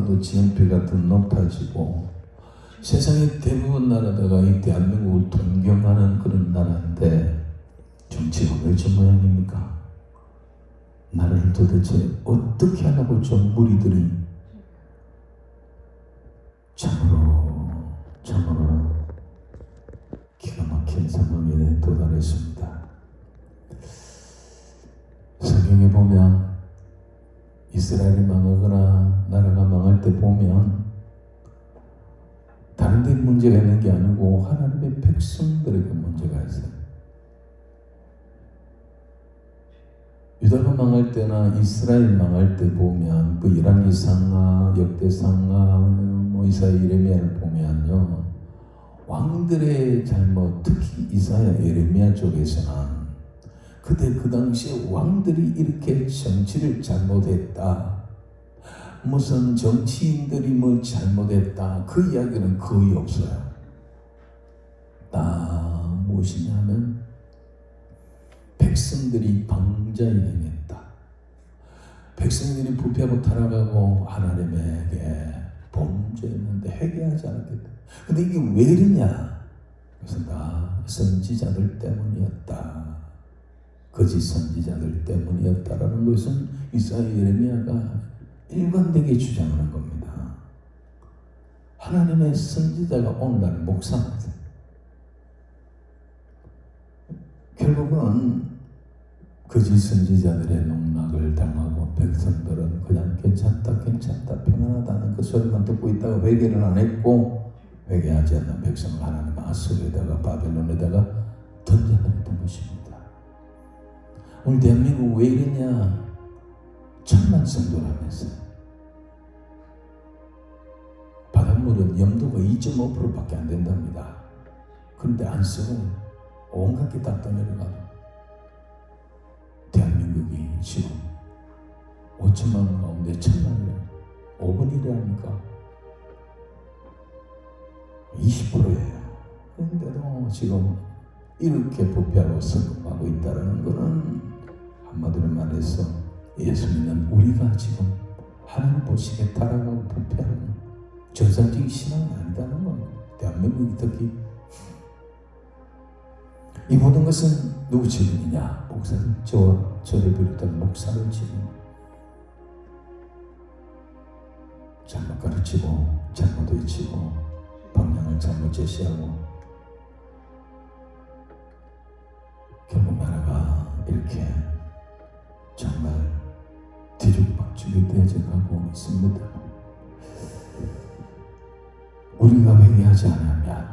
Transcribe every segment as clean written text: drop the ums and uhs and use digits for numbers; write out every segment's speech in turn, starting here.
나라보다도 GNP가 더 높아지고 세상의 대부분 나라다가 이 대한민국을 동경하는 그런 나라인데 정치가 왜 저 모양입니까? 나라를 도대체 어떻게 하려고 좀 무리들이 참으로 기가 막힌 상황에 도달했습니다. 성경에 보면 이스라엘이 망하거나 나라가 망할 때 보면 다른 데 문제가 있는 게 아니고 하나님의 백성들에게 문제가 있어요. 유다가 망할 때나 이스라엘 망할 때 보면 그 열왕기상하, 역대상하, 이사야, 예레미야를 보면요, 왕들의 잘못, 특히 이사야, 예레미야 쪽에서는 그때 그 당시에 왕들이 이렇게 정치를 잘못했다, 무슨 정치인들이 뭐 잘못했다, 그 이야기는 거의 없어요. 다 무엇이냐면 백성들이 방자에 행했다. 백성들이 부패하고 타락하고 하나님에게 범죄했는데 회개하지 않았겠다. 근데 이게 왜 이러냐? 그래서 다 선지자들 때문이었다. 거짓 선지자들 때문이었다라는 것은 이사야, 예레미야가 일관되게 주장하는 겁니다. 하나님의 선지자가 오늘날 목사입니다. 결국은 거짓 선지자들의 농락을 당하고 백성들은 그냥 괜찮다 평안하다는 그 소리만 듣고 있다가 회개를 안 했고, 회개하지 않는 백성을 하나님 아수르에다가 바벨론에다가 던져버렸던 것입니다. 오늘 대한민국 왜 이러냐? 천만 성도라면서요. 바닷물은 염도가 2.5%밖에 안 된답니다. 그런데 안 쓰고 온갖 게 다 떠내려가도 대한민국이 지금 5천만 원 가운데 1,000만을 5분의 1이 아닙니까? 20%예요. 그런데도 지금 이렇게 부패하고 성공하고 있다는 것은 한마디로 말해서 예수 믿는 우리가 지금 하나님 보시기에 타락하고 부패하는 정상적인 신앙이 아니다는 겁니다. 대한민국이 특히 이 모든 것은 누구 책임이냐? 목사들, 저를 비롯한 목사들 책임. 잘못 가르치고 잘못 외치고 방향을 잘못 제시하고 결국 나라가 이렇게 정말 뒤죽박죽이 되어져가고 있습니다. 우리가 회개하지 않으면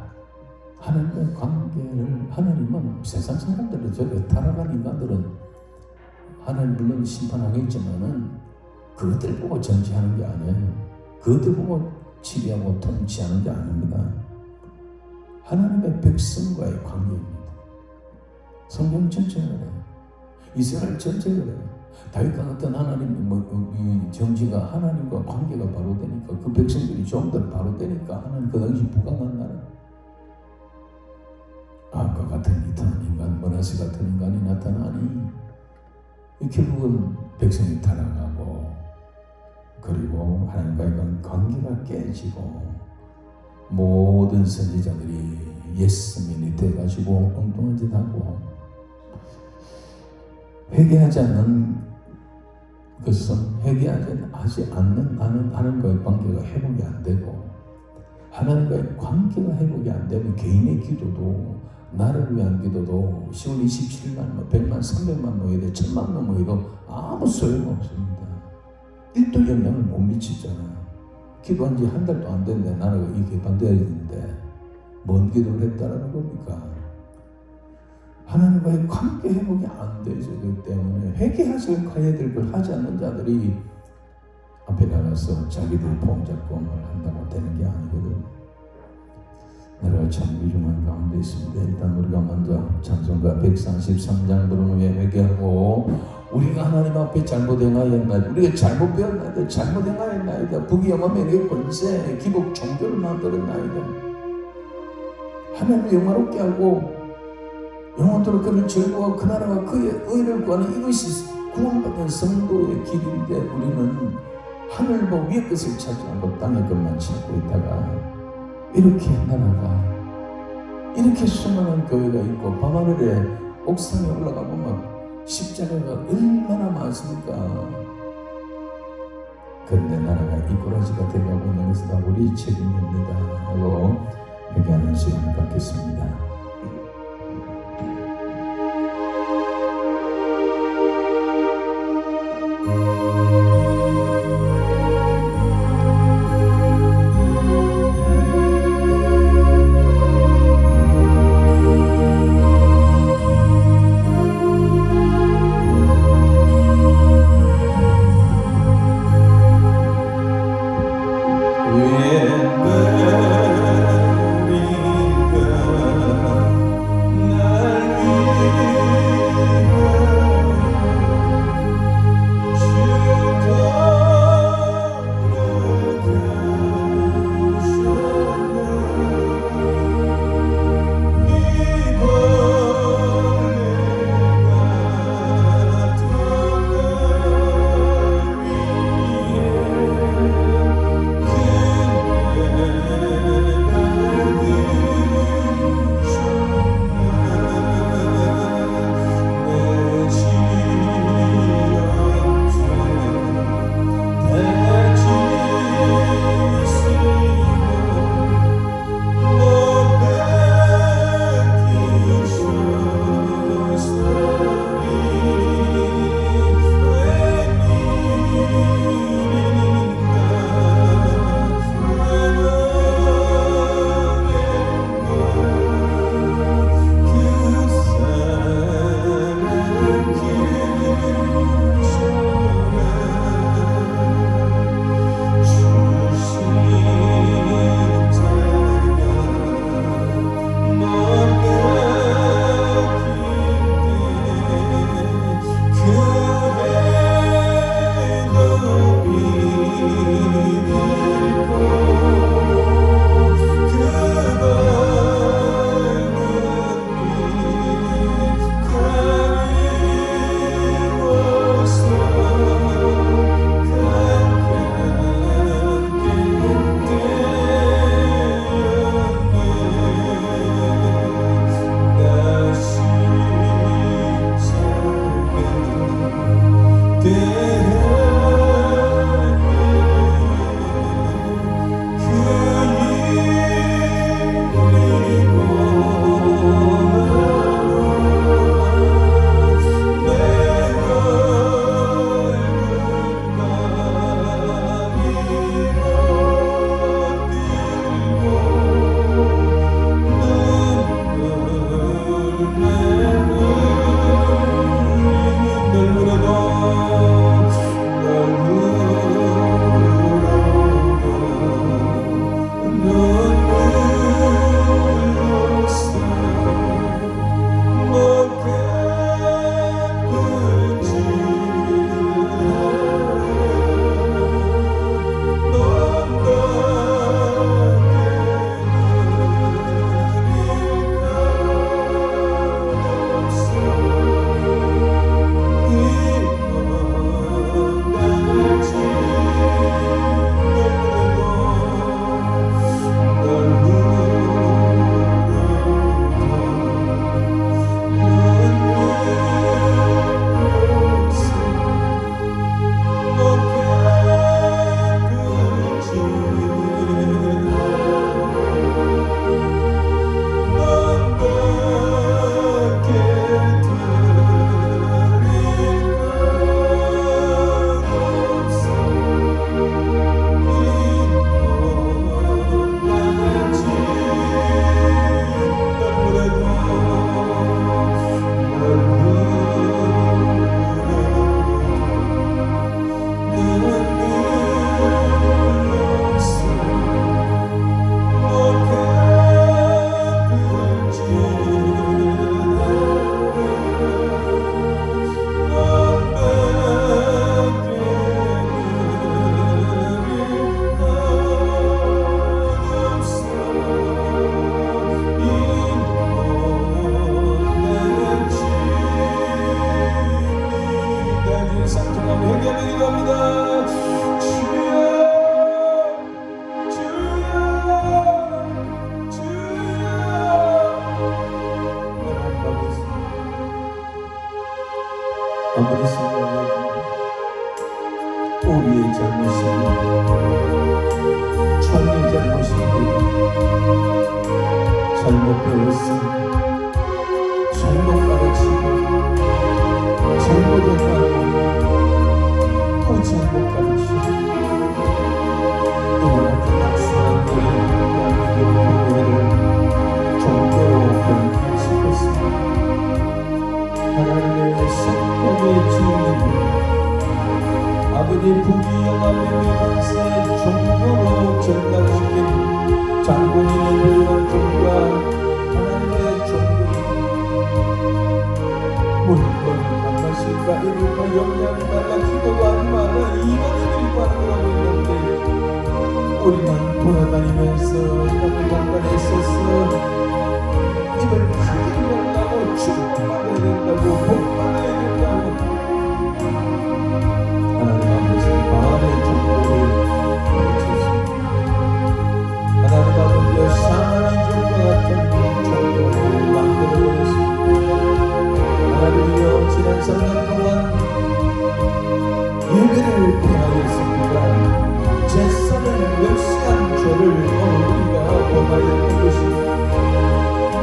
하나님의 관계를, 하나님은 세상 사람들은 저기 타락한 인간들은 하나님 물론 심판하겠지만은 그것들 보고 정치하는 게 아니에요. 그것들 보고 지배하고 통치하는 게 아닙니다. 하나님의 백성과의 관계입니다. 성경 전체가 그래요. 이스라엘 전체가 그래요. 다윗과 같은 하나님 정치가 하나님과 관계가 바로 되니까 그 백성들이 좀 더 바로 되니까 하나님 그 당시 부강한 나라. 아까 같은 이타는 인간, 머나세 같은 인간이 나타나니 결국은 백성이 타락하고 그리고 하나님과의 관계가 깨지고 모든 선지자들이 예스민이 돼가지고 엉뚱한 짓 하고 회개하지 않는 것은 회개하지 않는 하나님과의 관계가 회복이 안 되고 하나님과의 관계가 회복이 안 되면 개인의 기도도 나를 위한 기도도 10월 27만, 100만, 300만 모여도 1000만 명 모여도 아무 소용없습니다. 1도 영향을 못 미치잖아요. 기도한 지 한 달도 안 됐는데 나라가 이렇게 반대해야 되는데 뭔 기도를 했다라는 겁니까? 하나님과의 관계 회복이 안 되죠. 그렇기 때문에 회개하셔야 될 걸 하지 않는 자들이 앞에 나가서 자기들 보험작권을 한다고 되는 게 아니거든요. 나라가 참 위중한 가운데 있습니다. 일단 우리가 먼저 찬송가 143장 부른 후에 회개하고 우리가 하나님 앞에 잘못 행하였나이다. 우리가 잘못 배웠나이다. 잘못 행하였나이다. 부귀영화의 내 권세 기복 종교를 만들었나이다. 하나님을 영화롭게 하고 영원토록 그를 즐거워 그 나라와 그의 의를 구하는 이것이 구원받은 성도의 길인데 우리는 하늘 뭐 위의 것을 찾지 않고 땅의 것만 찾고 있다가 이렇게 나라가 이렇게 수많은 교회가 있고 밤하늘에 옥상에 올라가 보면 십자가가 얼마나 많습니까? 그런데 나라가 이꼬라지가 되어가고 있는 것은 다 우리 책임입니다 하고 회개하는 시간을 갖겠습니다. 잘못 배웠습니다. 잘못 가르치고 잘못 했다고 또 잘못 가르치고 이와 같은 악순환 우리 교회를 종교로 변할 수 있습니다. 하나님의 성품의 주인님 아버지 부귀영화의 명세 종교로 전락시킨 장군님의 불만 종과 하나님의 종교입니다. 물건을 만나실까 이럴까 영향이 달라 기도도 하지 마라 이만희들이 반응하고 있는데 우리만 돌아다니면서 땅을 간간에 있어서 입을 크게 열라고 축복받아야 된다고 복받아야 된다고 하나님 아버지 마음의 종교를 가르쳤습니다. 하나님 아버지 샤머니즘과 같은 종교를 만들어버렸습니다. 하나님이여 지난 3년 동안 예배를 행하였습니다. 제사를 멸시한 죄를 오늘 우리가 범하였던 것입니다.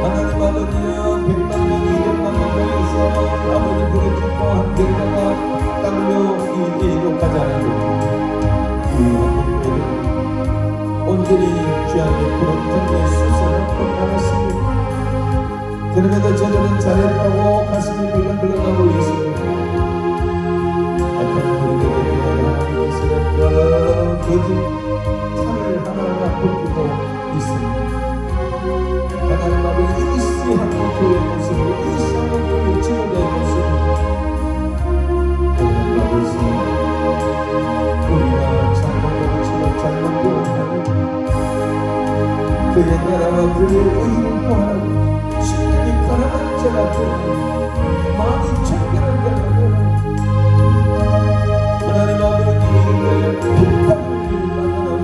하나님 아버지여 100만 명 200만 명 모여서 아버지 부르짖고 한 데다가 땅으로 이 이룩하지 않았고 이 한국교회는 온전히 죄악의 부름통에 수사놓고 나갔습니다. 그럼에도 저들은 잘했다고 가슴이 벌렁벌렁하고 있습니다. 악한 우리들에 대한 하나님께서는 거짓 탈을 하나하나 벗기고 있습니다. 하나님 아버지 이리시 한국교회의 모습으로 이리시 한국교회의 지도자의 모습으로 하나님 아버지 우리가 잘못되었지만 잘못되었다고 그의 나라와 그의 의를 구하라고 심령이 가난한 자가 되고 마음이 청결한 자가 되고 하나님 아버지 이를 핍박을 받아라고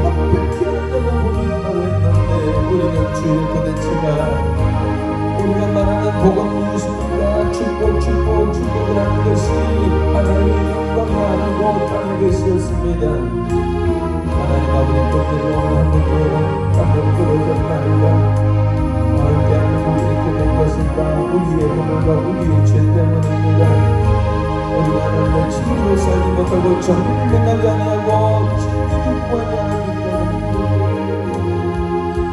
확백히 하는 자가 보이 있다고 했는데 우리는 주의 도대체가 우리가 말하는 복음 무엇입니까? 축복을 하는 것이 하나님의 영광이 아니고 땅의 것이었습니다. 하나님 아버지 뜻대로 한국교회는 땅으로 떨어졌나이다. 대한민국이 이렇게 된 것은 우리의 허물과 우리의 죄 때문입니다. 우리가 하나님의 진리로 살지 못하고 정의를 행하지 아니하고 진리를 구하지 않았기 때문에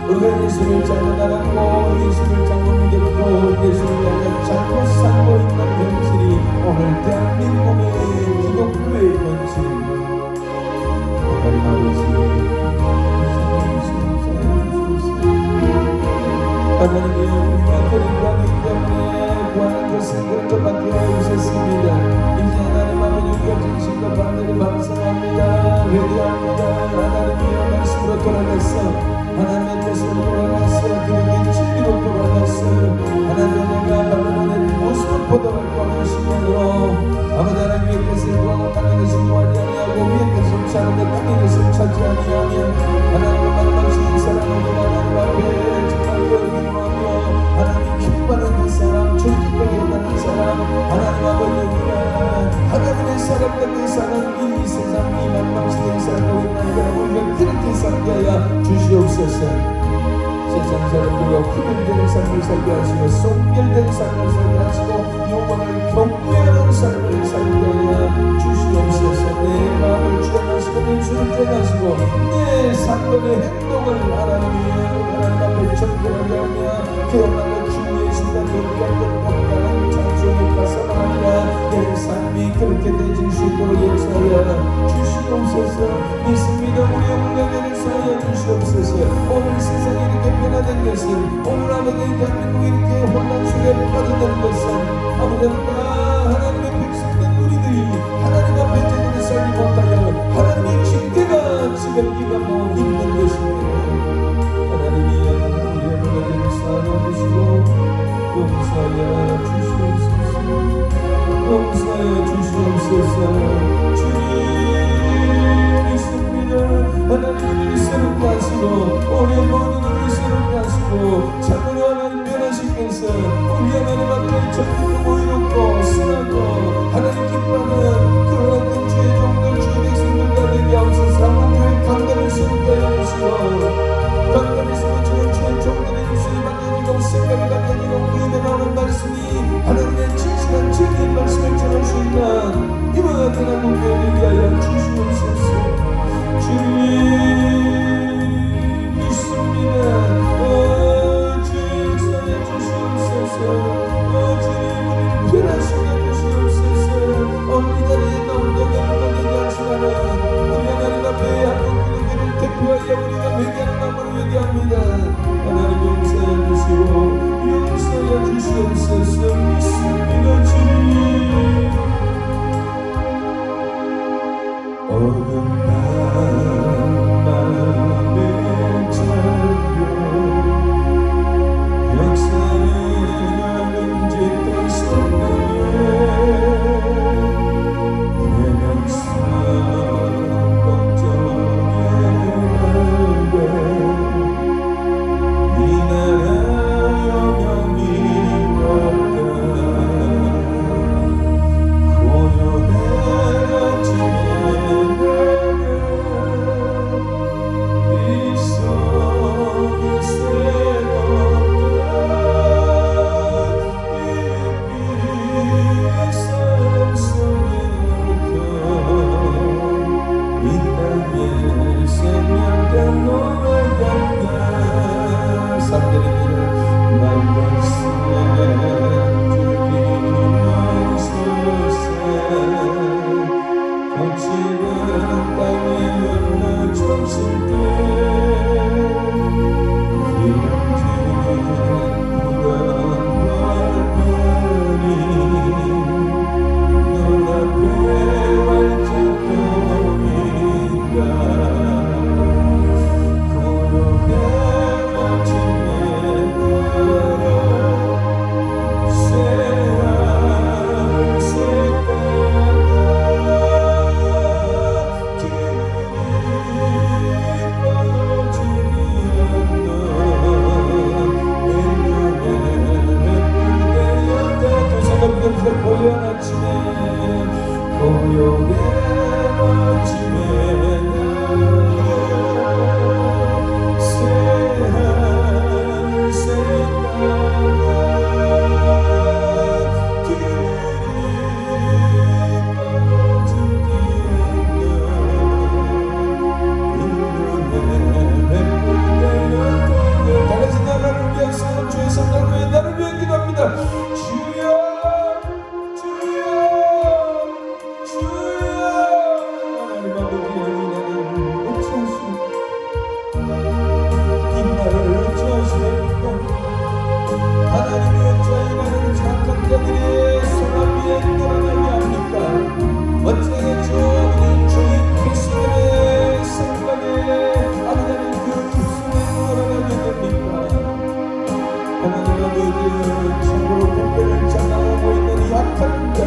우리가 예수를 잘못 알았고 예수를 잘못 믿었고 예수를 향해 잘못 살고 있는 현실이 오늘 대한민국의 기독교의 현실입니다. 하나님 아버지 하나님이여 우리가 그리하기 때문에 구하는 것은 그런 것밖에 없었습니다. 이제 하나님 아버지 우리가 진심과 반대를 반성합니다. 회개합니다. 하나님이여 말씀으로 돌아가서 하나님의 뜻으로 돌아가서 그에게 진리로 돌아가서 하나님 내가 받은 은혜를 모습을 보도록 하시면서 아버지 하나님의 뜻을 구하고 땅의 것을 구하지 아니하고 위의 뜻을 찾는데 땅의 것을 찾지 아니하며 하나님의 말씀하신 이 사람을 하나님 앞에 정말 기도하며 하나님 기뻐하는 그 사람 존귀하게 하는 사람 하나님 아버지 우리가 하나님의 사람들의 사람 이 세상 이 만망시대에 살고 있나이다. 우리가 그렇게 살게 하여 주시옵소서. 세상 사람들과 구별되는 삶을 살게 하시고 성결된 삶을 살게 하시고 영광을 경배하는 삶을 살게 하여 주시옵소서. 내 마음을 주장하시고 내 주를 주장하시고 내 삶의 행동을 하나님 앞에 정결하게 하며 그야말로 주의 순간을 깨끗하다는 찬송의 가사가 아니라 내 삶이 그렇게 되질 수 있도록 역사하여 주시옵소서. 믿습니다. 우리의 물량을 사하여 주시옵소서. 오늘 세상이 이렇게 변화된 것은 오늘 아버지 대한민국이 이렇게 혼란 속에 빠져든 것은 아버지가 하나님의 백성된 우리들이 하나님 앞에 제대로 살지 못하여 하나님의 징계가 지금 이가뭐 있는 것입니다. 하나님이여 우리의 물량을 사하여 주시고 용서하여 주시옵소서. 용서하여 주시옵소서. 주님 믿습니다. 하나님을 새롭게 하시고 우리의 모든 것을 새롭게 하시고 참으로 하나님 변화시켜서 우리 하나님 앞에 정직하고 이롭고 순하고 하나님 기뻐하는 그런 어떤 주의 종들 주의 백성들과 되게 하옵소서. 한국교회 강단을 세우게 하여 주시고 강단을 세워주는 주의 종들 회개합니다. 하나님 용서해 주시고 용서해 주시옵소서. 믿습니다 주님. 어긋난 마음의 자녀 역사는 언제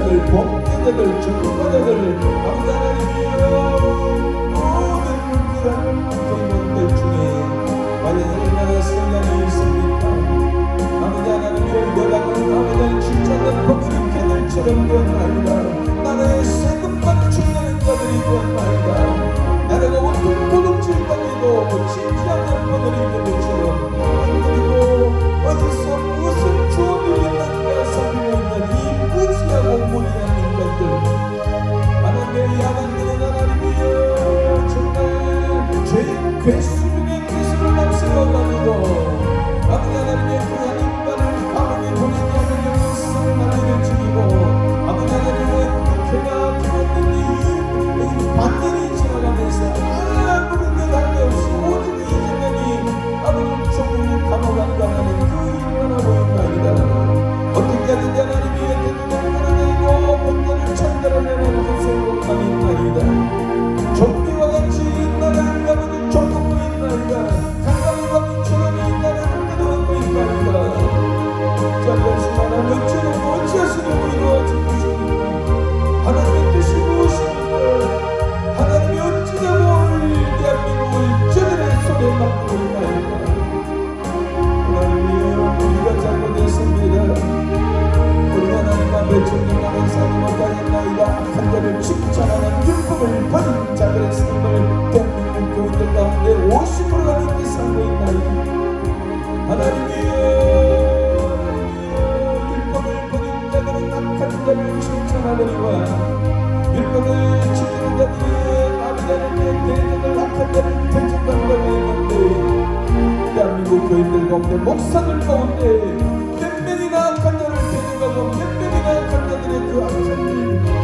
다시 범죄자들, 전과자들, 아버지 하나님이여, 모든 그런 공동들 중에 과연 얼마나 성량이 있습니까? 아버지 하나님이여, 너라는 아버지 진짜는 거꾸린 개들처럼 되었나이다. 나라의 세금만 충당한 자들이 되었나이다. 나라가 온통 도둑질 당해도 진지 않는 분들이 되것처럼, 그리고 어디서 무엇을 주어도 있는가 살고 있는 이 무지하고 무리한 하나님의 야만들은 하나님이여, 정말 죄인 괴수 중에 괴수를 앞세워가지고 아버지 하나님의 그한 인간을 감옥에 보내지 않으려고 성을 만들어 죽이고, 아버지 하나님은 국회가 들었는데 반년이 지나가면서 아무런 대답이 없이 오직 이재명이 아버지 종을 감옥 안 가는 그 일만 하고 있나이다. 어떻게 하든지 하나님이 대통령을 끌어내고 본전을 전달하려는 그 생각만 있나이다. 좀비와 같이 나를 아버지 쫓고 있나이다. 강간을 받는 처럼이 나를 끌어내고 있나이다. 잘못이 하나님 어찌하고 어찌하시려고 이루어진 것입니까? 하나님의 뜻이 무엇입니까? 하나님이 어찌하고 오늘 대한민국을 저들의 손에 맡고 있나이다. 하나님이여, 우리가 잘못했습니다. 우리가 하나님 앞에 정직하는 삶이 못하였나이다. 악한 자를 칭찬하는 율법을 버린 자들의 삶을 대한민국 교인들 가운데 50%가 넘게 살고 있나이다. 하나님이여, 율법을 버린 자들은 악한 자를 칭찬하거니와 율법을 지키는 자들은 아버지 하나님의 대적을 악한 자를 대적한다고 했는데, 대한민국 교인들 가운데 목사들 가운데 몇 명이나 악한 자를 대적하고 몇 명이나 악한 자들의 그 악한 일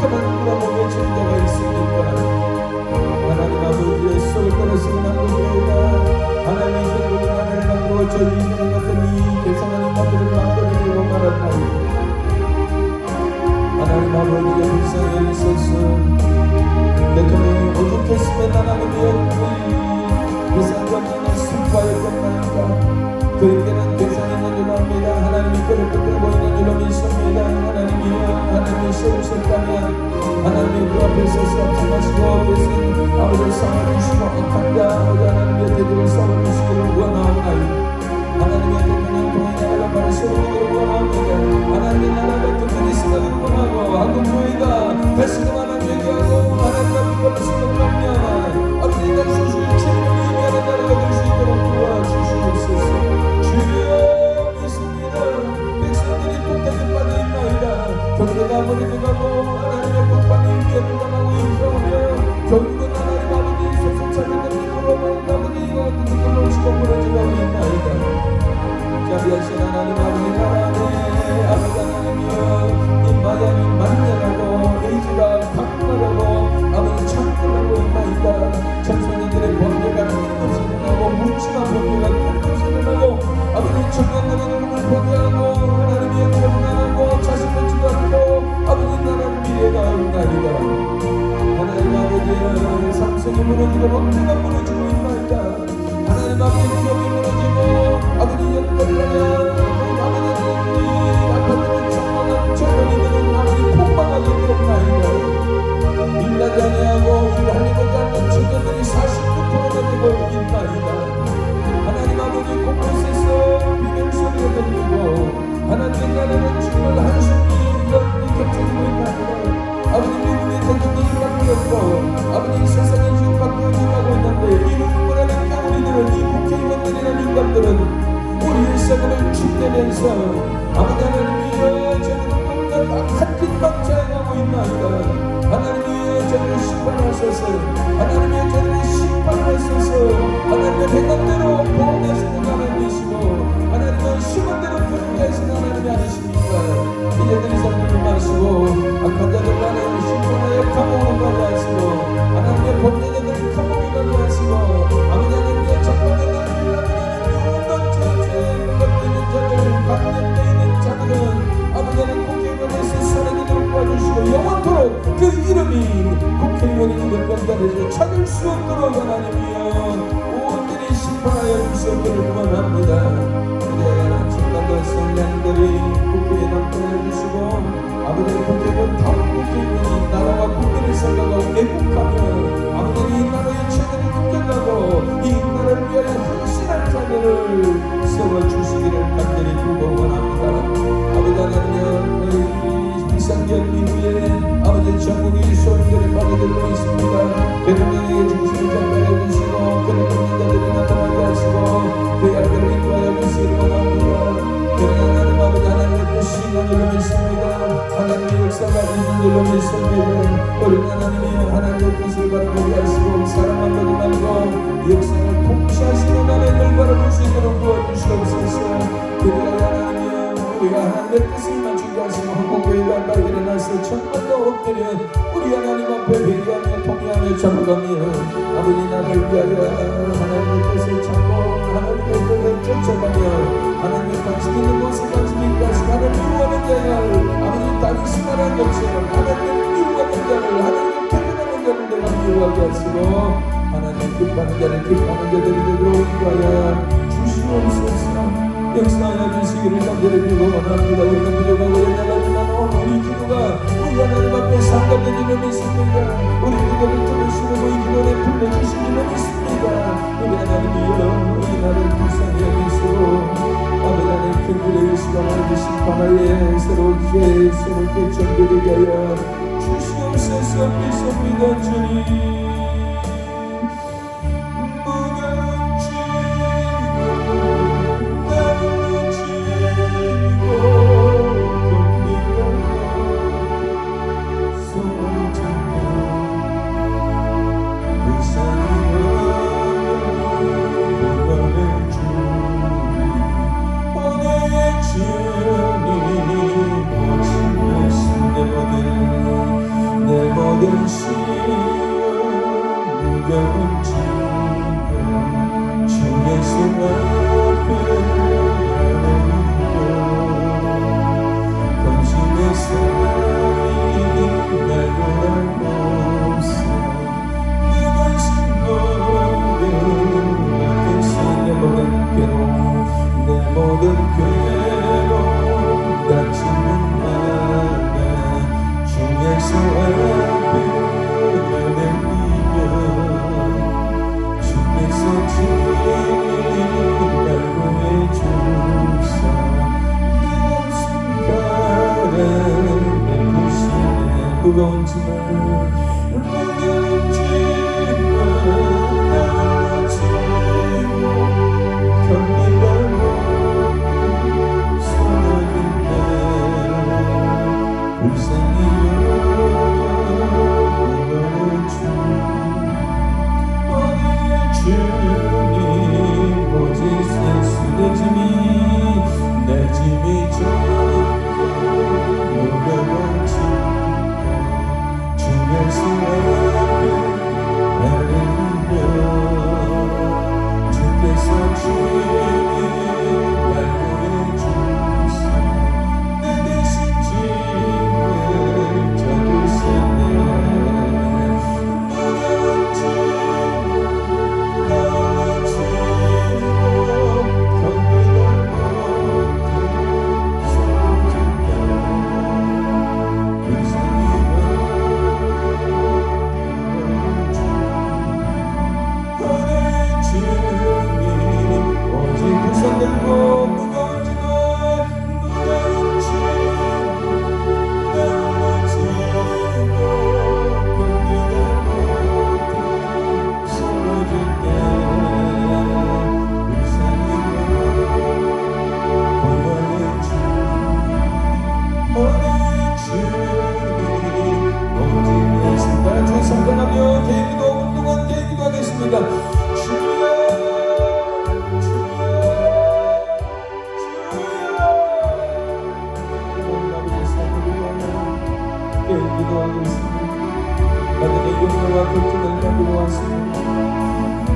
하나님과 외치는 자가 있습니까? 하나님 아버지의 속을 떨어지는 한국교회가 하나님의 저희 있는 것들이 개성하는 것들을 만들어내고 말았나이다. 하나님 아버지의 불쌍히 있어서 대통령이 오죽했으면 하나님의 비상관계는 습과였겠나이까. 그에게는 대상이 있는 줄 압니다. 하나님이 그를 붙들고 있는 줄로 믿습니다. 하나님이 세우셨다면 하나님이 그 앞에 서서 앞장하시고 계신 아버지의 상을 주시고 악한 자 아버지 하나님의 대적을 싸워주시기를 원하옵나이다. 하나님의 대통령 통해 나라가 바로 세우기를 원합니다. 하나님의 나라가 끝까지 쓰기를 원하고 한국교회가 다시금 하나님 얘기하고 하나님 앞에 걸으시는 겁니다. 아버지가 주실 주님을 의미하는 나라가 될 수 있도록 도와주시옵소서. 주여 믿습니다. 백성들이 독하게 빠져있나이다. 경제가 아무리 가고 하나님의 고통이 위협을 당하고 있사오며 결국은 하나님 아버지 소속차별된 힘으로 아버지 이거 그걸로 치고 무너지고 있나이다. 자비하신 하나님 아버지 나라에 아버지 하나님이여 이 마음이 만연하고 의지가 강렬하고 아버지 창궐하고 있나이다. 청소년들의 범죄가 끊임없이 일어나고 묻지마 범죄가 끊임없이 일어나고 아버지 청년들의 눈을 보게 하고 하나님의 거듭나고 자신을 지도하고 아버지 나라의 미래가 없나이다. 하나님 아버지의 삼성이 무너지고 범죄가 무너지고 있나이다. 하나님 아버지 기업이 무너지고 아버지 연결하냐 아버지 아파트는 정말 젊은이들은 아버지 폭망하게 되었나이다. 일하지 아니하고 일하려고 하는 청년들이 40%가 되고 있나이다. 하나님 아버지 곳곳에서 비명 소리가 들리고 하나님의 나라는 정말 한숨이 겹쳐지고 있나이다. 아버지 미국의 대통령이 바뀌었고 아버지 세상이 지금 바뀌어지고 있는데 이 눈물하는 우리들은 이 국회의원들이라는 인간들은 우리 일상을 축내면서 아버지 하나님이여 저들은 뭔가 악한 짓만 자행하고 있나이다. 하나님이여 저들을 심판하소서. 하나님이여 저들을 심판하소서. 하나님의 백성대로 보호하시는 하나님이시고 하나님은 심은대로 부르게 하시는 하나님이 아니십니까. 이제들이 삶을 마시고 악한 자들 하나님을 심판하여 감옥으로 가게 하시고 하나님의 범죄자들을 감옥에 가게 하시고 아버지 하나님의 착각자들 감염되어 있는 자들은 아버지 하나님 국회의원에서 사라지도록 도와주시고 영원토록 그 이름이 국회의원이 이걸 건달해서 찾을 수 없도록 하나님이여 온전히 심판하여 주시기를 원합니다. 이제 청단과 성령들이 국회에 남겨해 주시고 아버지 국회의원 다음 국회의원이 나라와 국민을 생각하고 애국하며 아버지 이 나라의 최대를 인정하고 이 나라를 위하여 헌신할 자들을 세워주시기를 간절히 빌고 원합니다. 아버지 하나님 비상경 이후에 아버지 전국이 소인들이 빠져들고 있습니다. 대통령에게 중심을 전달해 주시고 그를 돕는 자들이 나타나게 하시고 그 약들을 인도하여 주시기를 원합니다. 그러나 하나님 아버지 하나님의 뜻이 있는 줄로 믿습니다. 하나님의 역사가 있는 줄로 믿습니다. 우리 하나님의 뜻을 바라보게 하시고 사랑만 보지 말고 역사를 통치하시는 하나님을 바라볼 수 있도록 도와주시옵소서. 그리하여 하나님이여 우리가 하나님의 뜻을 맞추게 하시고 한국교회가 빨리 일어나서 천만도 엎드려 우리 하나님 앞에 회개하며 통회하며 잡아가며 아버지 나를 위하여 하나님의 뜻을 찾고 하나님의 뜻을 쫓아가며 하나님의 관심 있는 곳에 관심 있게 하시고 하나님을 미워하는 자를 아버지 다윗이 말한 것처럼 하나님을 미워하는 자를 하나님을 퇴근하는 자를 내가 미워하게 하시고 하나님 기뻐하는 자를 기뻐하는 자들이 되도록 인도하여 주시옵소서. 역사하여 주시기를 간절히 빌고 원합니다. 우리가 부족하고 연약하지만 오늘 우리 기도가 우리 하나님 앞에 상달된 줄로 믿습니다. 우리 기도를 들으시고 이 기도에 불러주신 줄로 믿습니다. 우리 하나님이여 이 나를 불쌍히 여기시고 아버지 하나님 긍휼의 시간을 심판하에 새롭게 정결하게 하여 주시옵소서. 믿습니다. 주님 내 모든 시험 오직 예수의 짐이 내 짐이 무거운 짐 주의 수 앞에 내리며 주께서 짐이 발굴해 주사 내 대신 짐을 져주시네 무거운 짐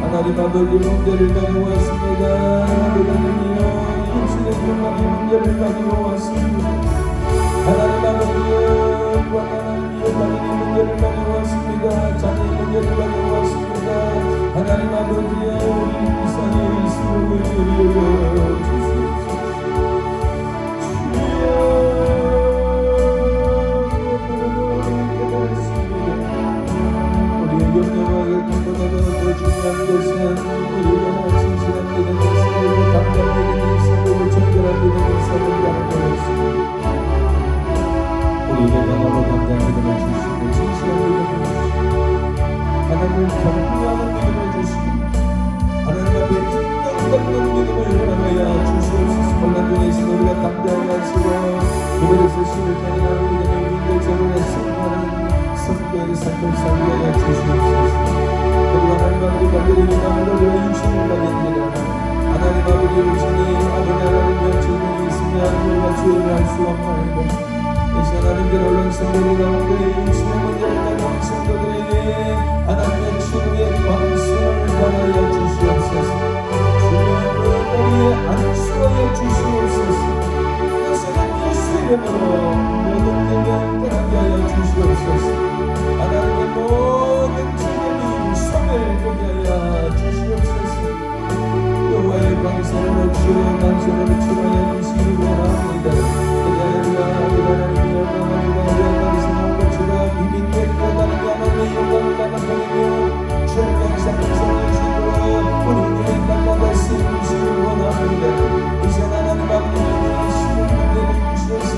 하나님 아버지 문제를 가지고 왔습니다. 하나님이여 임신의 평강의 문제를 가지고 왔습니다. 하나님 아버지여 하나님이여 가정의 문제를 가지고 왔습니다. 자녀의 문제를 가지고 왔습니다. 하나님 아버지여 우리 이상의 있음을 위하여 주시옵소서. 염려하게 것보다도 더 중요한 것은 우리가 진실한 믿음의 삶을 감당하는 삶을 정결한 믿음의 삶을 가는 것입니다. 우리에게 강하고 감당한 믿음을 주시고 진실한 믿음을 주시고 하나님을 경외하는 믿음을 주시고 하나님 앞에 인정받는 믿음을 허락하여 주시옵소서. 혼란 중에서 우리가 담대하게 하시고 그들에서 신을 견인하는 믿음의 위인들 저번에 승리하는 성도의 삶을 살게 하여 주시옵소서. 그리고 하나님 아버지 가들이 마음으로 육신을 가졌느라 하나님 아버지 육신이 아버지 하나님의 질문이 있으면 우리가 주의를 할 수 없나이다. 이 시간 하나님께로 올른 성도들 가운데 육신의 문제를 가진 성도들에게 하나님의 치유의 방식을 받아야 주시옵소서. 주의 머리에 안수하여 주시옵소서. 그것은 예수의 이름으로 모든 일을 떠나게 하여 주시옵소서. 하나님의 모든 질병이 소멸되게 하여 주시옵소서. 여호와의 방세를 주여 난세를 주하여 주시기 원합니다. 그리하여 하나님의 영광을 방세한 것처럼 비빈게 깨달은 하나님의 영광을 나타내며 주의 방세를 주시고 우리에게 날마다 쓰임을 원합니다. 이제 하나님 아버지의 신을 만들어 주셔서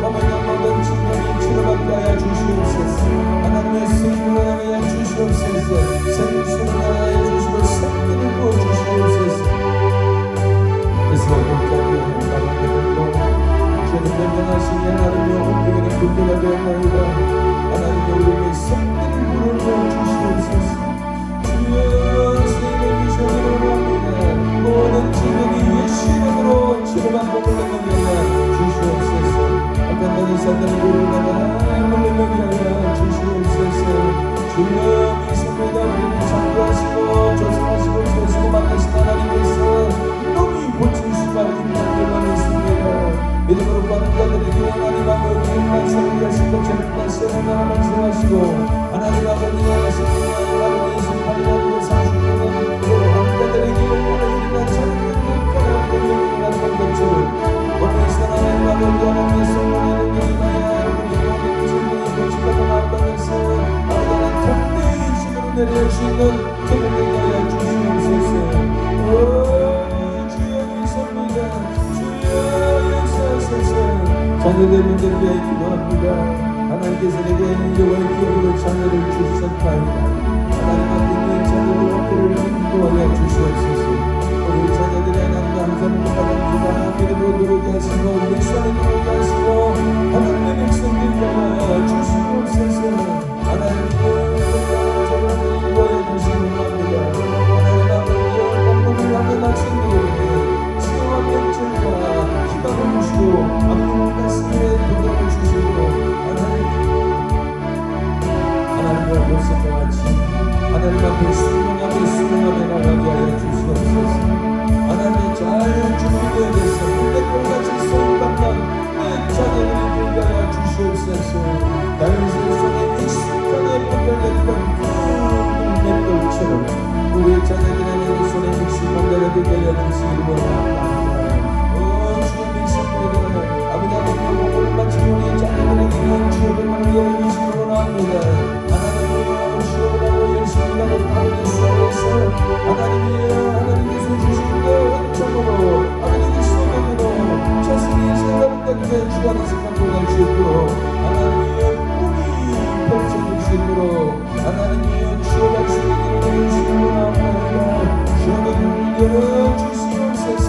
어머니 모든 질병이 치료받게 하여 주시옵소서. 하나님의 생명을 하여 주시옵소서. 생수를 하여 주시고 생명을 부어 주시옵소서. 이스라엘 목자들의 가운데도 주님 변명하시니 하나님의 온전한 군대가 되었나이다. 하나님의 우리에게 생명을 부어 주시옵소서. 주여 생명을 주시옵소서. 모든 질병이 예수 이름으로 치료받고 물러가게 하여 주시옵소서. 어떤 모든 사단의 불을 받아 물러가게 하여 주시옵소서. 주여 믿습니다. 우리를 창조하시고 조성하시고 세우시고 만드신 하나님께서 너무 고칠 수밖에 없는 줄로 믿습니다. 믿음으로 받는 자들에게 하나님 아버지의 말씀을 하시고 저를 말씀을 말씀하시고 하나님 아버지의 말씀을 아버지의 심판을 하고 30년을 한 자들에게 일어나 저를 일어나는 것처럼 오늘 이 시간 하나님 아버지 하나님의 성령의 능력이 내려주시는 기름을 하여 주시옵소서. 오 주여 믿습니다. 주여 역사하소서. 자녀들 문제를 위하여 기도합니다. 하나님께서 내게 여호와의 기업으로 자녀를 주셨나이다. 하나님 앞에 자녀들 앞에를 인도하여 주시옵소서. 우리 자녀들의 하나님과 항상 동반합니다. 믿음으로 들어오게 하시고 역사를 들어오게 하시고 하나님의 백성들 위하여 주시옵소서. 하나님의 인도하여 주시기 바랍니다. 하나님 아버지 되게 하여 주시기를 원합니다. 주님 믿습니다. 아버지 하나님 오늘 마침 우리 자녀들에게는 주의 말을 열어주시기를 원합니다. 하나님이여 주업을 하고 열심히 하고 다니는 속에서 하나님께서 주신 것 은총으로 아버지 소명으로 자신의 생각답게 주 안에서 감동할 수 있도록 하나님이여 꿈이 펼쳐질 수 있도록 하나님이여 주의 말씀을 열어주시기를 원합니다. 주의 눈을 열어주시옵소서.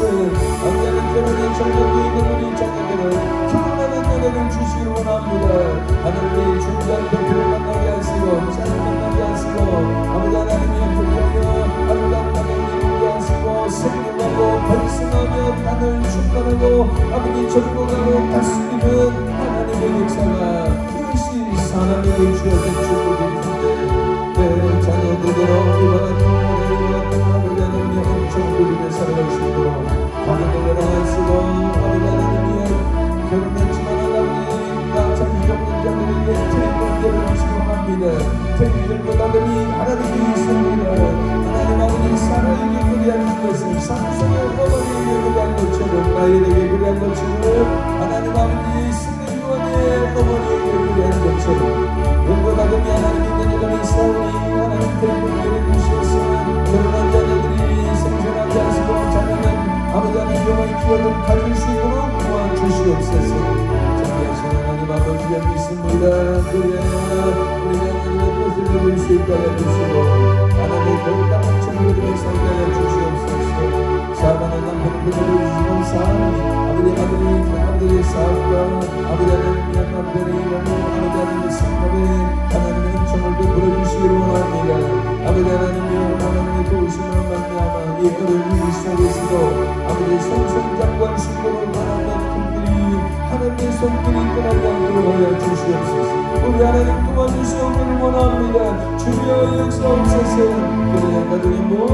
아버지는 결혼에 정령되어 있는 우리 자녀들은 결혼하는 연애를 주시기를 원합니다. 하나님의 중간 배필을 만나게 하시고 짝을 만나게 하시고 아버지 하나님의 불량여 아름다운 땅을 이루게 하시고 생명하고 번성하며 땅을 충만하고 아버지 정복하고 다스리는 하나님의 역사가 그것이 사람에게 주어진 축복입니다. 내 자녀들대로 이와 같은 아버지 하나님의 엄청 누리며 살아갈 수 있도록 가정을 하시고 아버지 하나님의 결혼했지만 하나님 나 자식 없는 자들에게 태권들을 주시옵합니다. 태권들보다는 하나님이 있습니다. 하나님 아버지 사라에게 그리한 것을 삼성의 어머니에게 그리한 것처럼 나에게 그리한 것처럼 하나님 아버지 승리원의 어머니에게 그리한 것처럼 영원하더니 하나님 있는 여전히 싸우니 하나님 태권들을 주시옵소서. 결혼한 자녀들이 생생하게 하시고 자녀는 아버지 하나님 영원히 기업을 가질 수 있도록 도와주시옵소서. 정리하시는 하나님 아버지가 믿습니다. 그래야 우리가 하나님의 뜻을 이룰 수 있게 하여 주시고 하나님의 거룩한 천국을 살게 하여 주시옵소서. 사랑하는 남편 그들을 주시는 삶이 아버지 아들의 삶과 아버지 하나님의 남편의 이름을 아버지 하나님의 생각에 하나님의 은총을 베풀어 주시기를 원합니다. 아버지 하나님의 도우심을 말미암아 이 어려운 일 속에서도 아버지 성성장관 수고로 하나님의 품들이 하나님의 손길이 떠나지 않도록 하여 주시옵소서. 우리 하나님 도와주시옵기를 원합니다. 주여 역사옵소서. 그래야 가정의 모든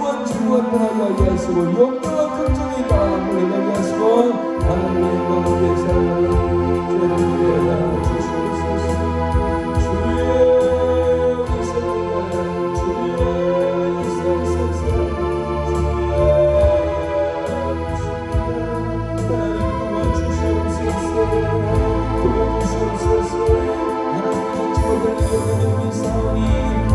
원칙과 떠나게 하게 하시고 영광과 긍정이 다 몰려가게 하시고 하나님의 영광을 위해서 죄를 위하여 주시옵소서. 주여 역사옵소서. 주여 역사옵소서.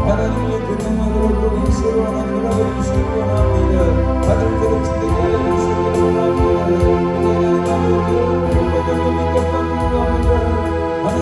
하나님의 그능력으로 동행시로 하나님을 알아주시기 원합니다. 아들들을 지키게 알아주시기 원합니다. 하나님 아버지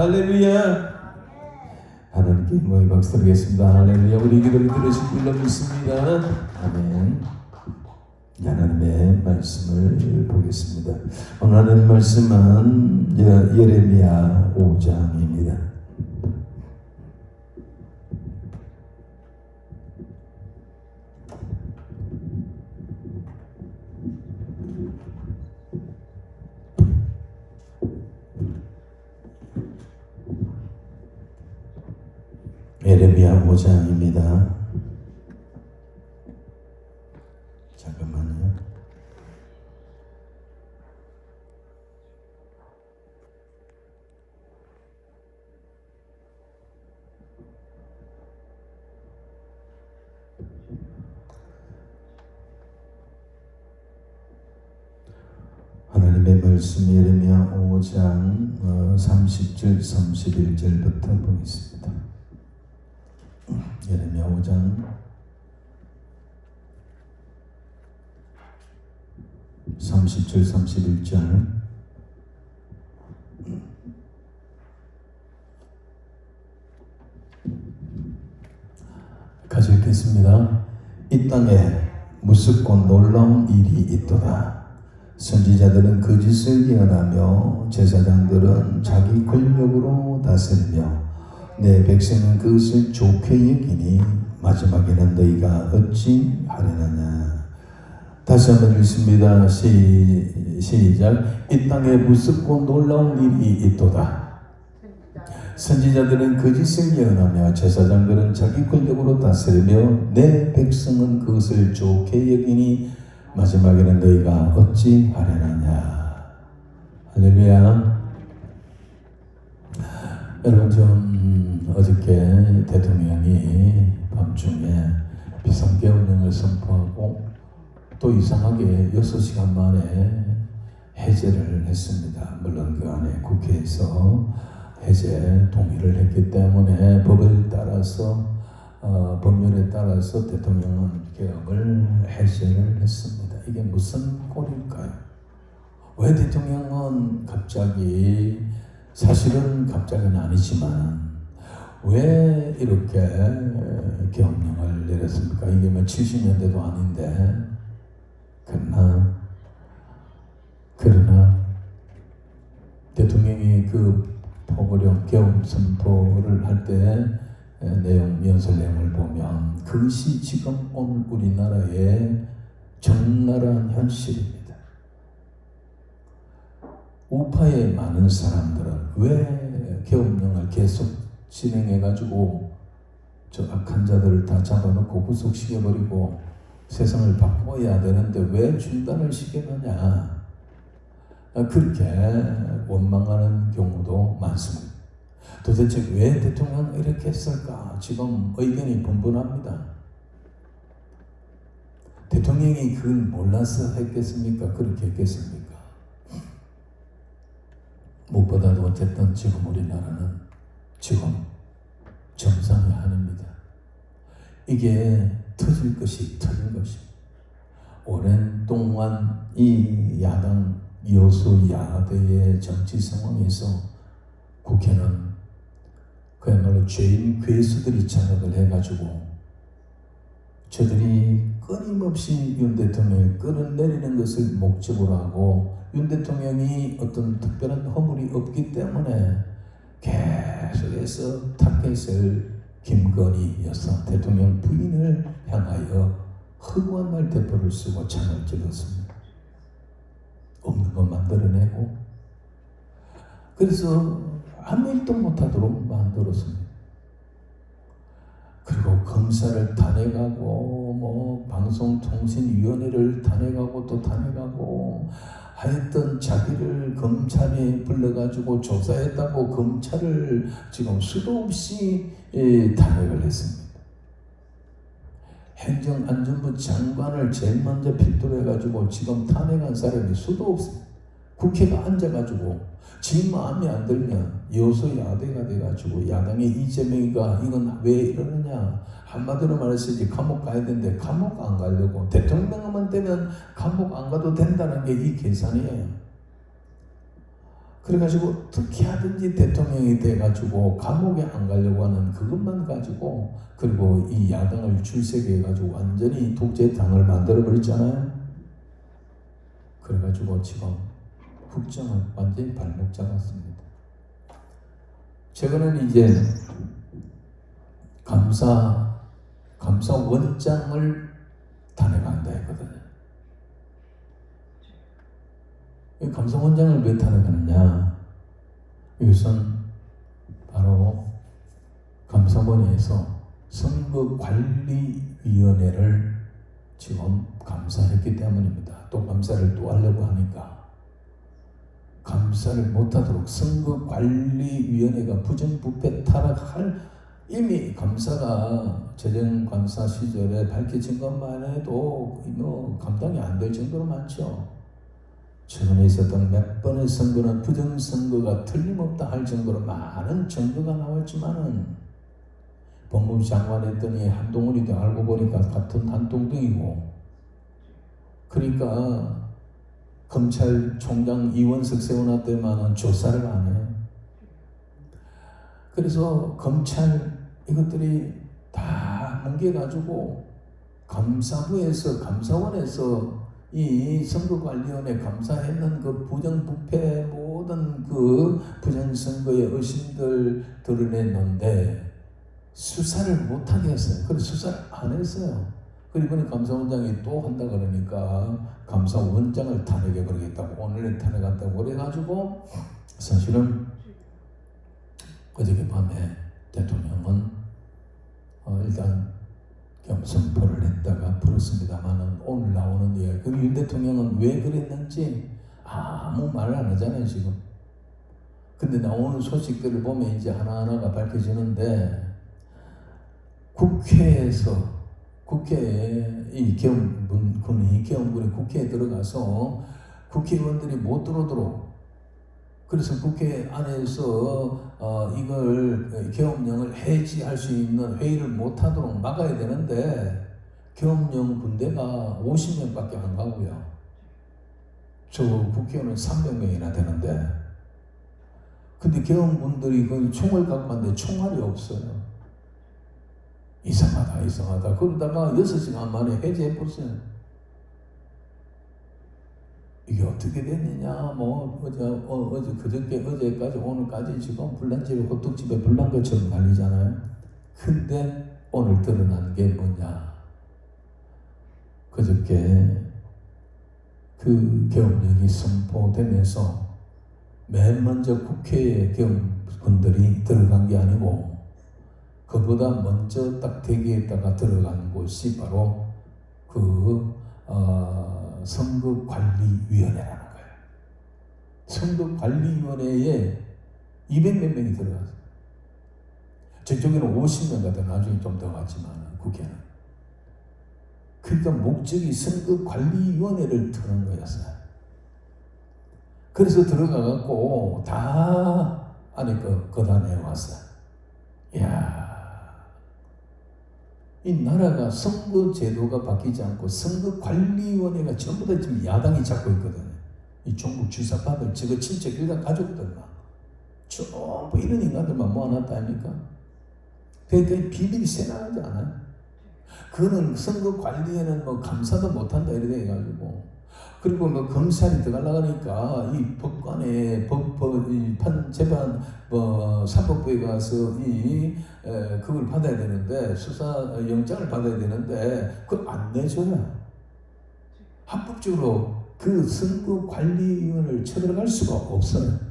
할렐루야. 하나님께 영광의 박수 드리겠습니다. 할렐루야. 우리 기도를 들으실 줄로 믿습니다. 아멘. 하나님의 말씀을 보겠습니다. 오늘 하나님 말씀은 예레미야 5장입니다. 예레미야 5장입니다. 잠깐만요. 하나님의 말씀 예레미야 5장 30절 31절부터 보겠습니다. 예레미야 5장 30절 31절 같이 읽겠습니다. 이 땅에 무섭고 놀라운 일이 있도다. 선지자들은 거짓을 예언하며 제사장들은 자기 권력으로 다스리며 내 백성은 그것을 좋게 여기니 마지막에는 너희가 어찌 하려느냐. 다시 한번 읽습니다. 시작. 이 땅에 무섭고 놀라운 일이 있도다. 선지자들은 거짓을 예언하며 제사장들은 자기 권력으로 다스리며 내 백성은 그것을 좋게 여기니 마지막에는 너희가 어찌 하려느냐. 할렐루야. 여러분, 좀 어저께 대통령이 밤중에 비상계엄령을 선포하고 또 이상하게 6시간 만에 해제를 했습니다. 물론 그 안에 국회에서 해제 동의를 했기 때문에 법을 따라서 법률에 따라서 대통령은 계엄을 해제를 했습니다. 이게 무슨 꼴일까요? 왜 대통령은 갑자기, 사실은 갑자기는 아니지만 왜 이렇게 계엄령을 내렸습니까? 이게 뭐 70년대도 아닌데. 그러나 대통령이 그 포고령 계엄 선포를 할 때 연설 내용을 보면 그것이 지금 오늘 우리나라의 적나라한 현실입니다. 우파의 많은 사람들은 왜 계엄령을 계속 진행해가지고 저 악한 자들을 다 잡아놓고 구속시켜버리고 세상을 바꿔야 되는데 왜 중단을 시켰느냐, 그렇게 원망하는 경우도 많습니다. 도대체 왜 대통령이 이렇게 했을까? 지금 의견이 분분합니다. 대통령이 그걸 몰라서 했겠습니까? 그렇게 했겠습니까? 무엇보다도 어쨌든 지금 우리나라는 지금 정상이 아닙니다. 이게 터질 것이 터진 것입니다. 오랜 동안 이 야당 여소야대의 정치 상황에서 국회는 그야말로 죄인 괴수들이 장악을 해가지고 저들이 끊임없이 윤 대통령을 끌어내리는 것을 목적으로 하고, 윤 대통령이 어떤 특별한 허물이 없기 때문에 계속해서 타겟을 김건희 여사 대통령 부인을 향하여 허구한 말 대포를 쓰고 창을 찍었습니다. 없는 것 만들어내고, 그래서 아무 일도 못하도록 만들었습니다. 그리고 검사를 탄핵하고 방송통신위원회를 탄핵하고 또 탄핵하고, 하여튼 자기를 검찰에 불러가지고 조사했다고 검찰을 지금 수도 없이 탄핵을 했습니다. 행정안전부 장관을 제일 먼저 필두로 해가지고 지금 탄핵한 사람이 수도 없습니다. 국회가 앉아가지고 지 마음에 안 들면 여소야대가 돼가지고 야당의 이재명이가 이건 왜 이러느냐, 한마디로 말해서 이제 감옥 가야 되는데 감옥 안 가려고, 대통령만 되면 감옥 안 가도 된다는 게 이 계산이에요. 그래가지고 어떻게 하든지 대통령이 돼가지고 감옥에 안 가려고 하는 그것만 가지고, 그리고 이 야당을 출세해가지고 완전히 독재당을 만들어버렸잖아요. 그래가지고 지금 국정을 완전히 발목 잡았습니다. 최근에는 이제 감사원장을 탄핵한다 했거든요. 이 감사원장을 왜 탄핵하느냐? 이것은 바로 감사원에서 선거관리위원회를 지금 감사했기 때문입니다. 또 감사를 또 하려고 하니까 감사를 못하도록 선거관리위원회가 부정부패 타락할, 이미 감사가 재정감사 시절에 밝혀진 것만 해도 뭐 감당이 안 될 정도로 많죠. 최근에 있었던 몇 번의 선거는 부정선거가 틀림없다 할 정도로 많은 증거가 나왔지만은 법무부 장관 했더니 한동훈이도 알고 보니까 같은 한동등이고, 그러니까 검찰총장 이원석 세워놨더니만은 조사를 안 해요. 그래서 검찰 이것들이 다 뭉개가지고 감사부에서, 감사원에서 이 선거관리위원회 감사했는 그 부정부패 모든 그 부정선거의 의심들 드러냈는데 수사를 못하게 했어요. 그래서 수사를 안 했어요. 그리고 이번에 감사원장이 또 한다 그러니까 감사원장을 탄핵해 버리겠다고, 오늘 탄핵한다고 그래가지고, 사실은 어저께 밤에 대통령은 일단 선포를 했다가 풀었습니다만은, 오늘 나오는 이야기, 그 윤 대통령은 왜 그랬는지 아무 말 안 하잖아요 지금. 근데 나오는 소식들을 보면 이제 하나하나가 밝혀지는데, 국회에 이 계엄군이 국회에 들어가서 국회의원들이 못 들어오도록, 그래서 국회 안에서 이걸 계엄령을 해지할 수 있는 회의를 못 하도록 막아야 되는데, 계엄령 군대가 50명밖에 안 가고요. 저 국회의원은 300명이나 되는데, 근데 계엄군들이 그 총을 갖고 왔는데 총알이 없어요. 이상하다. 그러다가 6시간 만에 해제해버렸어요. 이게 어떻게 됐느냐, 어제 그저께까지 오늘까지 지금 불난집에 호떡집에 불난 것처럼 난리잖아요. 근데 오늘 드러난 게 뭐냐? 그저께 그 계엄령이 선포되면서 맨 먼저 국회에 계엄군들이 들어간 게 아니고, 그보다 먼저 딱 대기했다가 들어간 곳이 바로 그 선거관리위원회라는 거예요. 선거관리위원회에 200몇 명이 들어갔어요. 저쪽에는 50명 같아, 나중에 좀 더 갔지만 국회는. 그러니까 목적이 선거관리위원회를 트는 거였어요. 그래서 들어가갖고 다 안에 거단에 왔어요. 이야, 이 나라가 선거제도가 바뀌지 않고 선거관리위원회가 전부 다 지금 야당이 잡고 있거든요. 이 종북 주사파들, 저거 친척 일가 가족들만 전부 이런 인간들만 모아놨다 아닙니까? 그러니까 비밀이 새나가지 않아요. 그거는 선거관리에는 뭐 감사도 못한다 이렇게 해가지고, 그리고 뭐 검찰이 들어가려고 하니까 이 법관에 재판 사법부에 가서 그걸 받아야 되는데, 수사 영장을 받아야 되는데 그걸 안 내줘요. 합법적으로 그 선거관리위원회를 쳐들어갈 수가 없어요.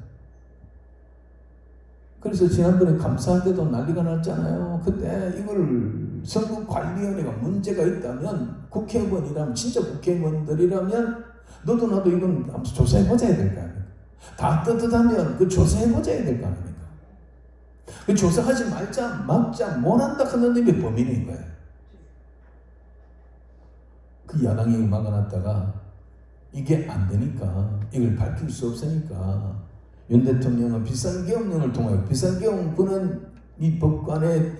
그래서 지난번에 감사할 때도 난리가 났잖아요. 그때 이걸 선거관리위원회가 문제가 있다면, 국회의원이라면, 진짜 국회의원들이라면 너도 나도 이건 한번 조사해보자 해야 될 거 아닙니까? 다 떳떳하면 그 조사해보자 해야 될 거 아닙니까? 그 조사하지 말자, 막자, 못한다 하는 놈이 범인인 거예요. 그 야당이 막아놨다가 이게 안 되니까, 이걸 밝힐 수 없으니까 윤 대통령은 비상계엄령을 통하여, 비상계엄군은 이 법관의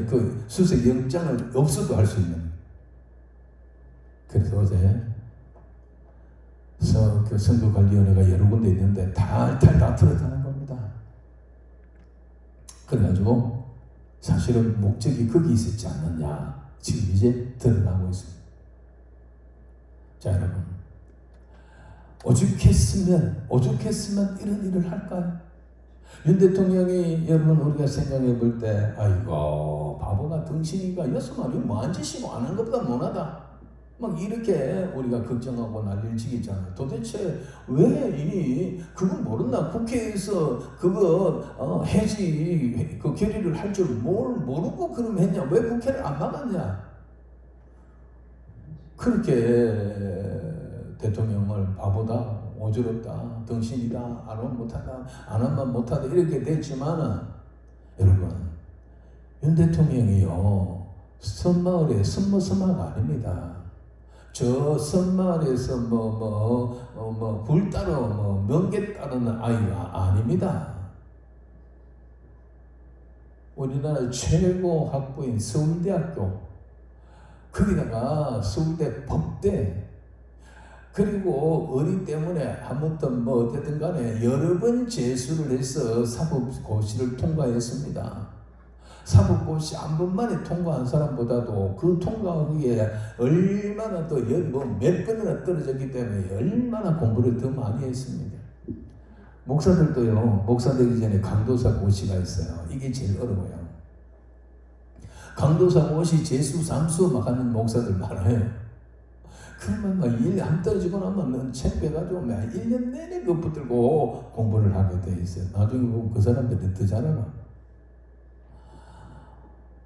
그 수색 영장을 없어도 할 수 있는. 그래서 어제 그 선거관리위원회가 여러 군데 있는데 다 틀어졌어요. 그래가지고 사실은 목적이 거기 있었지 않느냐 지금 이제 드러나고 있습니다. 자 여러분, 오죽했으면 이런 일을 할까요? 윤 대통령이 여러분 우리가 생각해 볼 때 아이고 바보가 등신이가 여서만이 뭐한 짓이고 아는 것보다 못하다 막 이렇게 우리가 걱정하고 난리를 치겠잖아요. 도대체 왜 그건 모른다. 국회에서 그거 해지 그 결의를 할 줄 모르고 그럼 했냐? 왜 국회를 안 막았냐? 그렇게 대통령을 바보다, 오저럽다, 등신이다, 안하면 못하다, 안하면 못하다 이렇게 됐지만은 여러분 윤 대통령이요 섬마을의 섬마가 아닙니다. 저 섬마을에서 굴 따러 명계 따르는 아이가 아닙니다. 우리나라 최고 학부인 서울대학교, 거기다가 서울대 법대, 그리고 어리 때문에 아무튼 어쨌든 간에 여러 번 재수를 해서 사법고시를 통과했습니다. 사법고시 한 번만에 통과한 사람보다도 그 통과하기에 얼마나 더 몇 번이나 떨어졌기 때문에 얼마나 공부를 더 많이 했습니다. 목사들도요, 목사 되기 전에 강도사 고시가 있어요. 이게 제일 어려워요. 강도사 고시 재수, 삼수 막 하는 목사들 많아요. 그러면 막 1년 안 떨어지고 나면 책 빼가지고 1년 내내 그거 붙들고 공부를 하게 돼 있어요. 나중에 보면 그 사람들이 더 잘하나.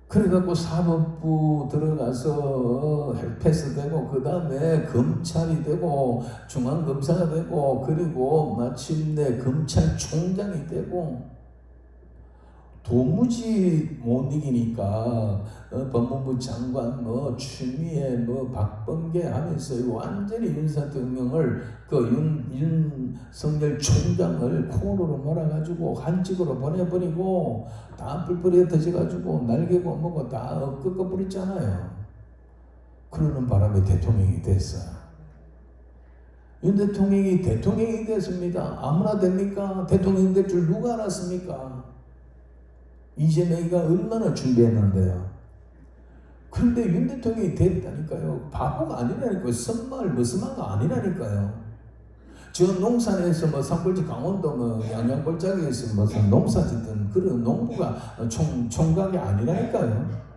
그래갖고 사법부 들어가서 패스되고 그 다음에 검찰이 되고 중앙검사가 되고 그리고 마침내 검찰총장이 되고 도무지 못 이기니까 법무부 장관 추미애 박범계 하면서 완전히 윤석열을 윤석열 총장을 코너로 몰아가지고 한직으로 보내버리고 다 뿔뿔이 터져가지고 날개고 뭐고 다 꺾어버렸잖아요. 그러는 바람에 대통령이 됐어요. 윤 대통령이 됐습니다. 아무나 됩니까? 대통령 될 줄 누가 알았습니까? 이재명이가 얼마나 준비했는데요. 그런데 윤 대통령이 됐다니까요. 바보가 아니라니까요. 선마을 머스마가 아니라니까요. 저 농산에서 산골지 강원도 양양골짜기에서 무슨 농사 짓던 그런 농부가 총각이 아니라니까요.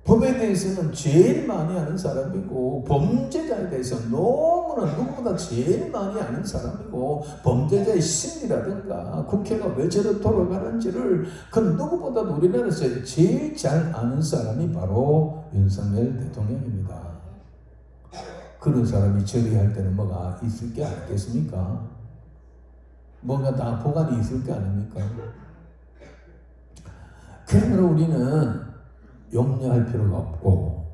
법에 대해서는 제일 많이 아는 사람이고 범죄자에 대해서 너무나 누구보다 제일 많이 아는 사람이고 범죄자의 심리라든가 국회가 왜 저렇게 돌아가는지를 그 누구보다도 우리나라에서 제일 잘 아는 사람이 바로 윤석열 대통령입니다. 그런 사람이 처리할 때는 뭐가 있을 게 아니겠습니까? 뭔가 다 보관이 있을 게 아닙니까? 그러므로 우리는 염려할 필요가 없고,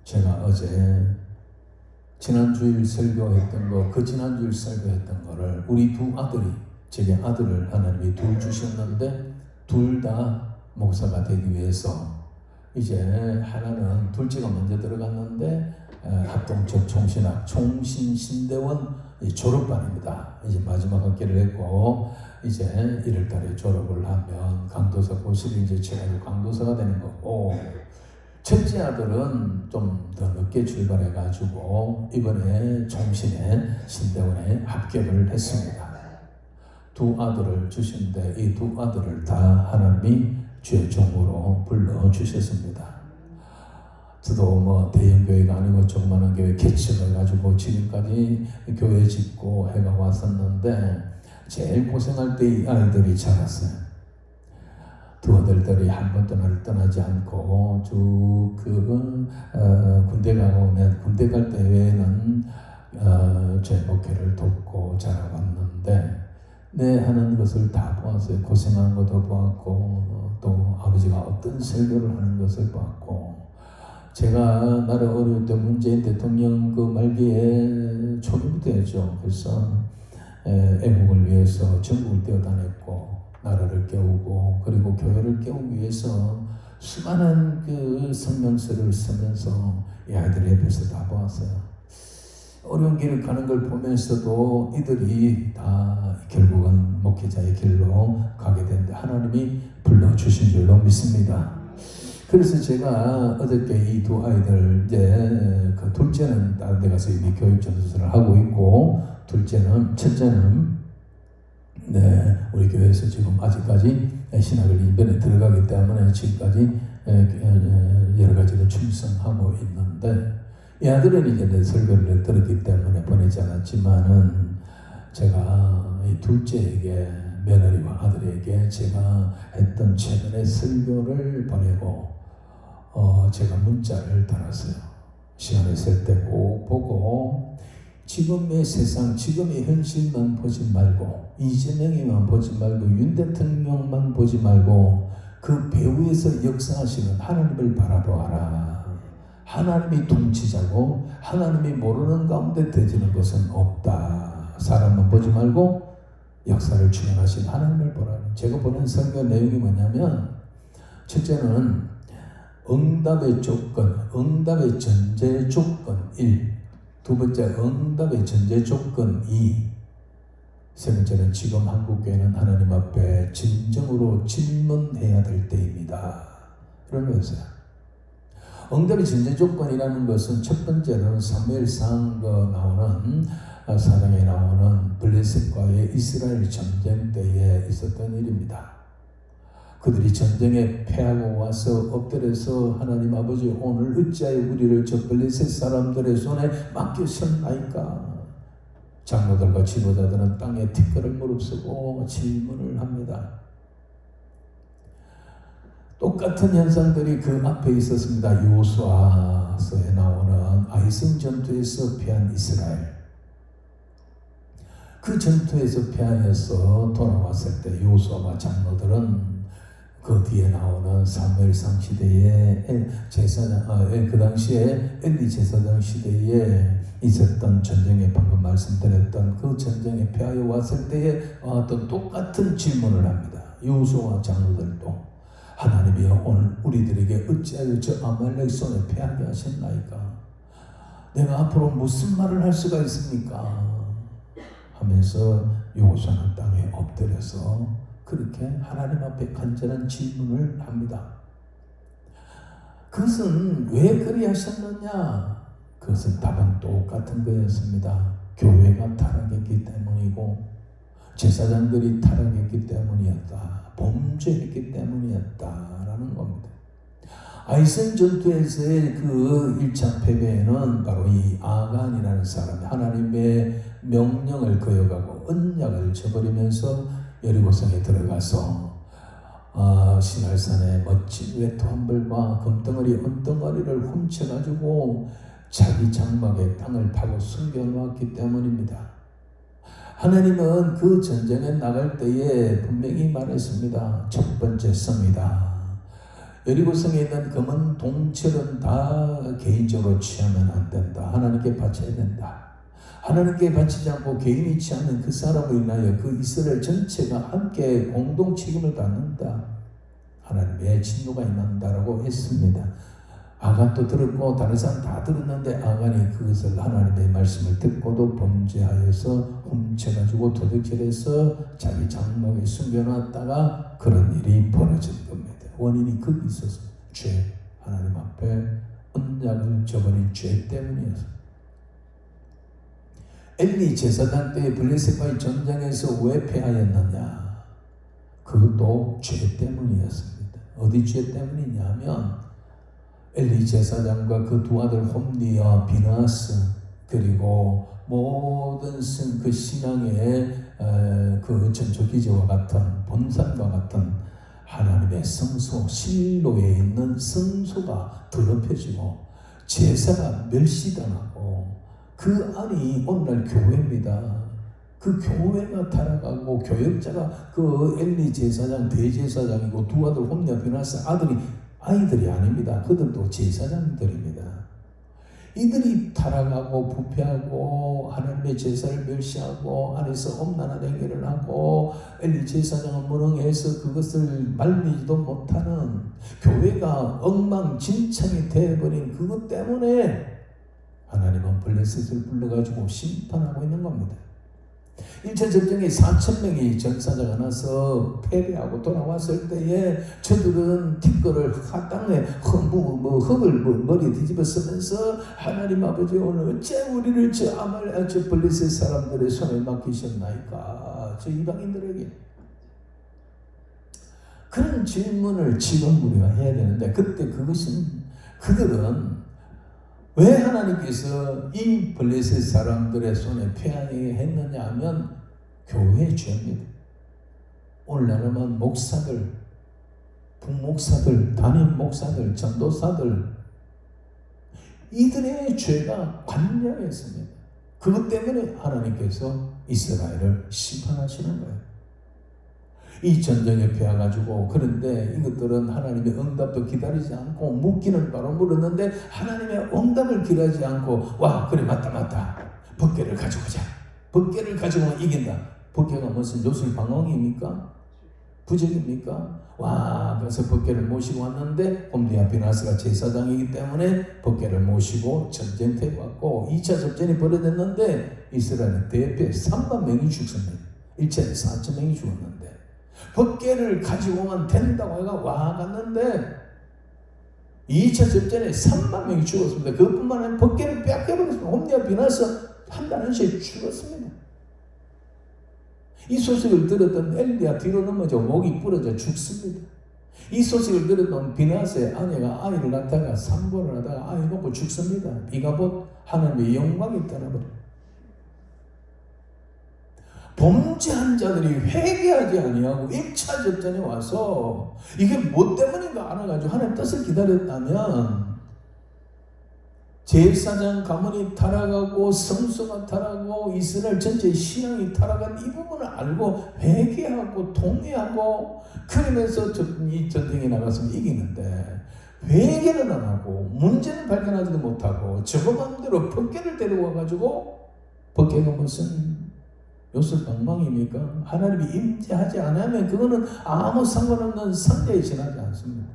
제가 어제 지난주일 설교했던 거, 그 지난주일 설교했던 거를 우리 두 아들이, 제게 아들을 하나님이 둘 주셨는데 둘 다 목사가 되기 위해서 이제 하나는 둘째가 먼저 들어갔는데 합동적 총신학 총신신대원 졸업반입니다. 이제 마지막 학기를 했고 이제 1월달에 졸업을 하면 강도사 고시를 이제 채가지고 강도사가 되는 거고, 첫째 아들은 좀 더 늦게 출발해가지고 이번에 총신의 신대원에 합격을 했습니다. 두 아들을 주신데 이 두 아들을 다 하나님이 주의 종으로 불러주셨습니다. 저도 대형 교회가 아니고 조그마한 교회 개척을 가지고 지금까지 교회 짓고 해가 왔었는데 제일 고생할 때 이 아이들이 자랐어요. 두 아들들이 한 번도 나를 떠나지 않고 쭉 군대 가고 군대 갈 때 외에는 제 목회를 돕고 자라왔는데 내 하는 것을 다 보았어요. 고생하는 것도 보았고 또 아버지가 어떤 설교를 하는 것을 보았고, 제가 나라 어려울 때 문재인 대통령 그 말기에 초기부터였죠. 그래서 애국을 위해서 전국을 뛰어다녔고 나라를 깨우고 그리고 교회를 깨우기 위해서 수많은 그 성명서를 쓰면서 이 아이들 옆에서 다 보았어요. 어려운 길을 가는 걸 보면서도 이들이 다 결국은 목회자의 길로 가게 되는데 하나님이 불러주신 줄로 믿습니다. 그래서 제가 어저께 이 두 아이들, 이제 그 둘째는 다른 데 가서 이미 교육 전수를 하고 있고, 첫째는 우리 교회에서 지금 아직까지 신학을 이번에 들어가기 때문에 지금까지 여러 가지로 충성하고 있는데, 이 아들은 이제 내 설교를 들었기 때문에 보내지 않았지만은 제가 이 둘째에게, 며느리와 아들에게 제가 했던 최근의 설교를 보내고 제가 문자를 달았어요. 시간 있을 때 꼭 보고 지금의 세상, 지금의 현실만 보지 말고 이재명이만 보지 말고 윤 대통령만 보지 말고 그 배후에서 역사하시는 하나님을 바라보아라. 하나님이 통치자고 하나님이 모르는 가운데 되지는 것은 없다. 사람만 보지 말고 역사를 주관하신 하나님을 보라. 제가 보낸 설교 내용이 뭐냐면, 첫째는 응답의 조건, 응답의 전제 조건 1, 두 번째 응답의 전제 조건 2, 세 번째는 지금 한국교회는 하나님 앞에 진정으로 질문해야 될 때입니다. 그런 거였어요. 응답의 전제 조건이라는 것은 첫 번째는 사무엘상 나오는 사장에 나오는 블레셋과의 이스라엘 전쟁 때에 있었던 일입니다. 그들이 전쟁에 패하고 와서 엎드려서 하나님 아버지 오늘 어찌하여 우리를 저 블레셋 사람들의 손에 맡기셨나이까. 장로들과 지도자들은 땅에 티끌을 무릅쓰고 질문을 합니다. 똑같은 현상들이 그 앞에 있었습니다. 여호수아서에 나오는 아이성 전투에서 패한 이스라엘. 그 전투에서 패하여서 돌아왔을 때 여호수아와 장로들은 그 뒤에 나오는 사무엘상 시대에 그 당시에 엘리 제사장 시대에 있었던 전쟁에 방금 말씀드렸던 그 전쟁에 패하여 왔을 때에 어떤 똑같은 질문을 합니다. 여호수아와 장로들도 하나님이여 오늘 우리들에게 어찌하여 저 아말렉 손에 패하게 하셨나이까. 내가 앞으로 무슨 말을 할 수가 있습니까? 하면서 여호수아는 땅에 엎드려서 그렇게 하나님 앞에 간절한 질문을 합니다. 그것은 왜 그리 하셨느냐? 그것은 답은 똑같은 거였습니다. 교회가 타락했기 때문이고 제사장들이 타락했기 때문이었다. 범죄했기 때문이었다라는 겁니다. 아이성 전투에서의 그 1차 패배에는 바로 이 아간이라는 사람이 하나님의 명령을 거역하고 언약을 저버리면서 여리고성에 들어가서 신할산의 멋진 외투한벌과 금덩어리, 은덩어리를 훔쳐가지고 자기 장막에 땅을 파고 숨겨놓았기 때문입니다. 하나님은 그 전쟁에 나갈 때에 분명히 말했습니다. 첫 번째 성이다. 여리고성에 있는 금은 동철은 다 개인적으로 취하면 안 된다. 하나님께 바쳐야 된다. 하나님께 바치지 않고 개인이 취하는 그 사람을 인하여 그 이스라엘 전체가 함께 공동 책임을 갖는다. 하나님의 진노가 임한다라고 했습니다. 아간도 들었고 다른 사람 다 들었는데 아간이 그것을 하나님의 말씀을 듣고도 범죄하여서 훔쳐가지고 도둑질해서 자기 장막에 숨겨놨다가 그런 일이 벌어진 겁니다. 원인이 거기 있어서 죄, 하나님 앞에 언약을 저버린 죄 때문이었습니다. 엘리 제사장 때 블레셋과의 전쟁에서 왜 패하였느냐? 그것도 죄 때문이었습니다. 어디 죄 때문이냐면 엘리 제사장과 그 두 아들 홈리와 비나스 그리고 모든 그 신앙의 그 전초기제와 같은 본산과 같은 하나님의 성소 실로에 있는 성소가 더럽혀지고 제사가 멸시당하고 그 안이 오늘날 교회입니다. 그 교회가 타락하고 교역자가 그 엘리 제사장 대제사장이고 두 아들 홈리와 비나스 아이들이 아닙니다. 그들도 제사장들입니다. 이들이 타락하고 부패하고 하나님의 제사를 멸시하고 안에서 엄란한 행위를 하고 엘리 제사장은 무능해서 그것을 말리지도 못하는 교회가 엉망진창이 되어버린 그것 때문에 하나님은 블레셋을 불러가지고 심판하고 있는 겁니다. 1차 전쟁에 4,000명이 전사자가 나서 패배하고 돌아왔을 때에 저들은 티끌을 땅에 흙을 머리에 뒤집어 쓰면서 하나님 아버지 오늘 어째 우리를 저 블레셋 사람들의 손에 맡기셨나이까, 저 이방인들에게. 그런 질문을 지금 우리가 해야 되는데, 그때 그들은 왜 하나님께서 이 블레셋 사람들의 손에 패하게 했느냐 하면 교회의 죄입니다. 오늘날은 목사들, 북목사들, 담임 목사들, 전도사들, 이들의 죄가 관량했습니다. 그것 때문에 하나님께서 이스라엘을 심판하시는 거예요. 이 전쟁에 패해가지고, 그런데 이것들은 하나님의 응답도 기다리지 않고 묻기는 바로 물었는데 하나님의 응답을 기다리지 않고, 와 그래 맞다 법궤를 가져오자, 법궤를 가져오면 이긴다. 법궤가 무슨 요술 방언입니까? 부적입니까? 와 그래서 법궤를 모시고 왔는데 홈리아 비나스가 제사장이기 때문에 법궤를 모시고 전쟁터에 왔고, 2차 접전이 벌어졌는데 이스라엘은 대패 3만 명이 죽습니다. 1차에 4천 명이 죽었는데 법궤를 가지고 오면 된다고 해가 와갔는데 2차 접전에 3만 명이 죽었습니다. 그것뿐만 아니라 법궤를 뺏겨버렸습니다. 홈리아 비나스 한 달 안씩 죽었습니다. 이 소식을 들었던 엘리야 뒤로 넘어져 목이 부러져 죽습니다. 이 소식을 들었던 비나스의 아내가 아이를 낳다가 산보를 하다가 아이 놓고 죽습니다. 이가봇 하나님의 영광이 떠나버립니다. 범죄한 자들이 회개하지 아니하고 1차 접전에 와서 이게 뭐 때문인가 알아가지고 하나님 뜻을 기다렸다면 제사장 가문이 타락하고 성소가 타락하고 이스라엘 전체 신앙이 타락한 이 부분을 알고 회개하고 통회하고 그러면서 이 전쟁에 나가서 이기는데, 회개는 안 하고 문제는 발견하지도 못하고 저거 마음대로 법궤를 데리고 와가지고, 법궤가 무슨 요술 방망입니까? 하나님이 임재하지 않으면 그거는 아무 상관없는 상대에 지나지 않습니다.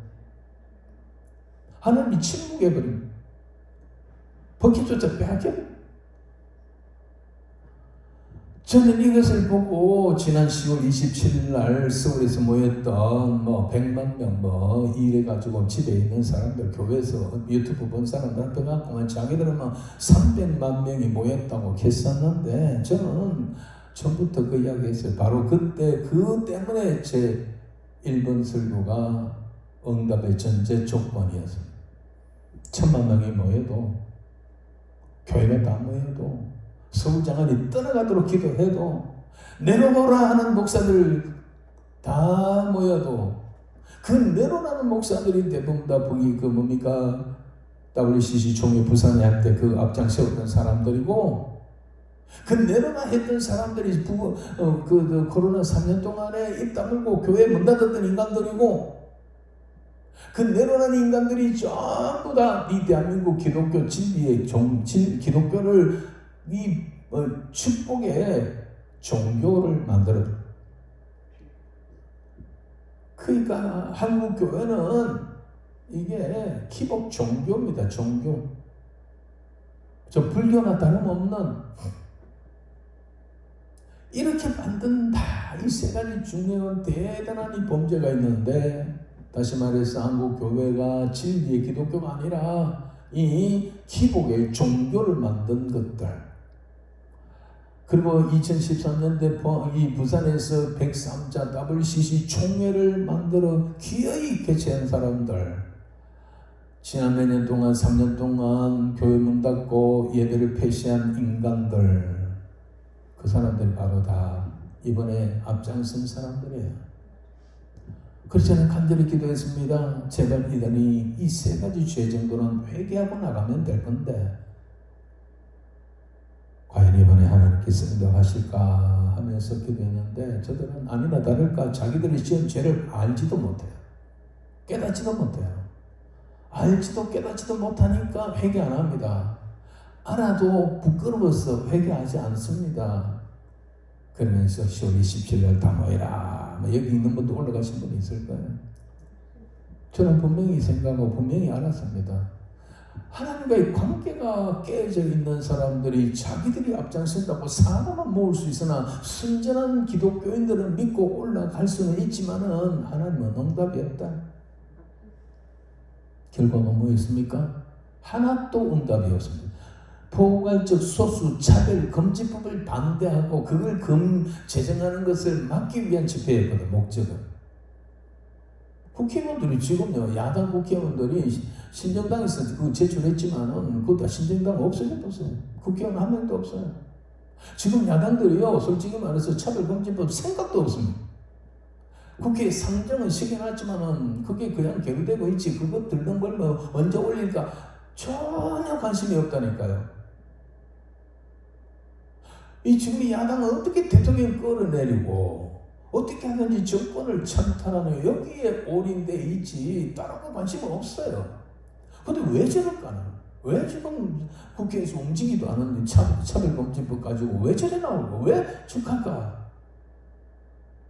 하나님이 침묵해버립니다. 법궤조차 빼앗겨버립니다. 저는 이것을 보고 지난 10월 27일 날 서울에서 모였던 100만 명 이래가지고 집에 있는 사람들, 교회에서 유튜브 본 사람들 앞에 갖고 자기들은 300만 명이 모였다고 했었는데, 저는 처음부터 그 이야기 했어요. 바로 그때 그 때문에 제 1번 설교가 응답의 전제 조건이었습니다. 1,000만 명이 모여도, 교회가 다 모여도, 서울장안이 떠나가도록 기도해도, 내려놓으라 하는 목사들 다 모여도, 그 내려놓는 목사들이 대부분 다 거기 WCC 총회 부산에 할 때 그 앞장 세웠던 사람들이고, 그 내려놔 했던 사람들이 코로나 3년 동안에 입 다물고 교회 문 닫았던 인간들이고, 그 내려놓은 인간들이 전부 다 이 대한민국 기독교 진리의 기독교를 이 축복의 종교를 만들어. 그러니까 한국 교회는 이게 기복 종교입니다. 종교. 저 불교나 다름없는 이렇게 만든다. 이 세 가지 중요한 대단한 이 범죄가 있는데, 다시 말해서 한국 교회가 진리의 기독교가 아니라 이 기복의 종교를 만든 것들. 그리고 2013년대 이 부산에서 103자 WCC 총회를 만들어 기어이 개최한 사람들, 지난 몇 년 동안 3년 동안 교회 문 닫고 예배를 폐쇄한 인간들, 그 사람들이 바로 다 이번에 앞장선 사람들이에요. 그래서 저는 간절히 기도했습니다. 제발 이들이 이 세 가지 죄 정도는 회개하고 나가면 될 건데, 과연 이번에 하나님께서 응답하실까 하면서 기도했는데, 저들은 아니나 다를까 자기들이 지은 죄를 알지도 못해요. 깨닫지도 못해요. 알지도 깨닫지도 못하니까 회개 안 합니다. 알아도 부끄러워서 회개하지 않습니다. 그러면서 10월 27일 다 모여라. 여기 있는 분도 올라가신 분이 있을 거예요. 저는 분명히 생각하고 분명히 알았습니다. 하나님과의 관계가 깨져 있는 사람들이 자기들이 앞장선다고 사람만 모을 수 있으나 순전한 기독교인들은 믿고 올라갈 수는 있지만은 하나님은 응답이 없다. 결과가 뭐였습니까? 하나도 응답이 없습니다. 포괄적 소수 차별 금지법을 반대하고 그걸 제정하는 것을 막기 위한 집회였거든. 목적은. 국회의원들이 지금요, 야당 국회의원들이 신정당에서 그거 제출했지만은 그것도 신정당 없어졌어요. 국회의원 한 명도 없어요. 지금 야당들이요, 솔직히 말해서 차별금지법 생각도 없습니다. 국회에 상정은 시켜놨지만은 그게 그냥 계류되고 있지, 그거 들는 걸 뭐 언제 올릴까 전혀 관심이 없다니까요. 이 지금 이 야당은 어떻게 대통령 끌어내리고 어떻게 하든지 정권을 찬탈하는 여기에 올인돼 있지 다른 거 관심 없어요. 근데 왜 저럴까나? 왜 지금 국회에서 움직이도 않은 차별금지법 가지고 왜 저래 나오고 왜 축할까?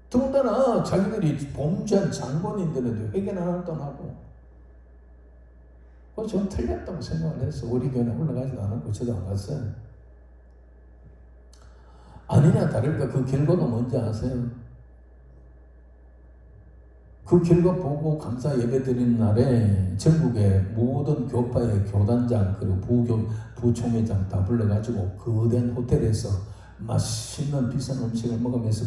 더군다나 자기들이 범죄한 장본인들한테 회견 하나도 안 하고 그거 좀 틀렸다고 생각을 했어. 우리 교회는 올라가지도 않았고 저도 안 갔어요. 아니나 다를까 그 결과가 뭔지 아세요? 그 결과 보고 감사 예배 드리는 날에 전국의 모든 교파의 교단장 그리고 부총회장 다 불러가지고 거대한 호텔에서 맛있는 비싼 음식을 먹으면서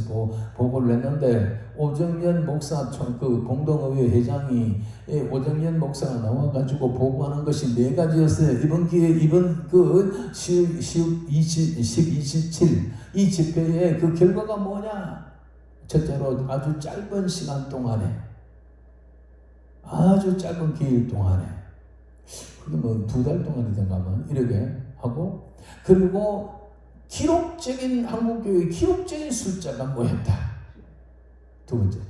보고를 했는데 오정연 목사 그 공동의회 회장이 오정연 목사가 나와가지고 보고하는 것이 4가지였어요. 이번 기회에 이번 그 12.27 이 집회의 그 결과가 뭐냐? 첫째로 아주 짧은 시간 동안에 아주 짧은 기일 동안에 그게 뭐 2달 동안이든가 뭐 이렇게 하고 그리고 기록적인 한국교회의 기록적인 숫자가 모였다. 두 번째.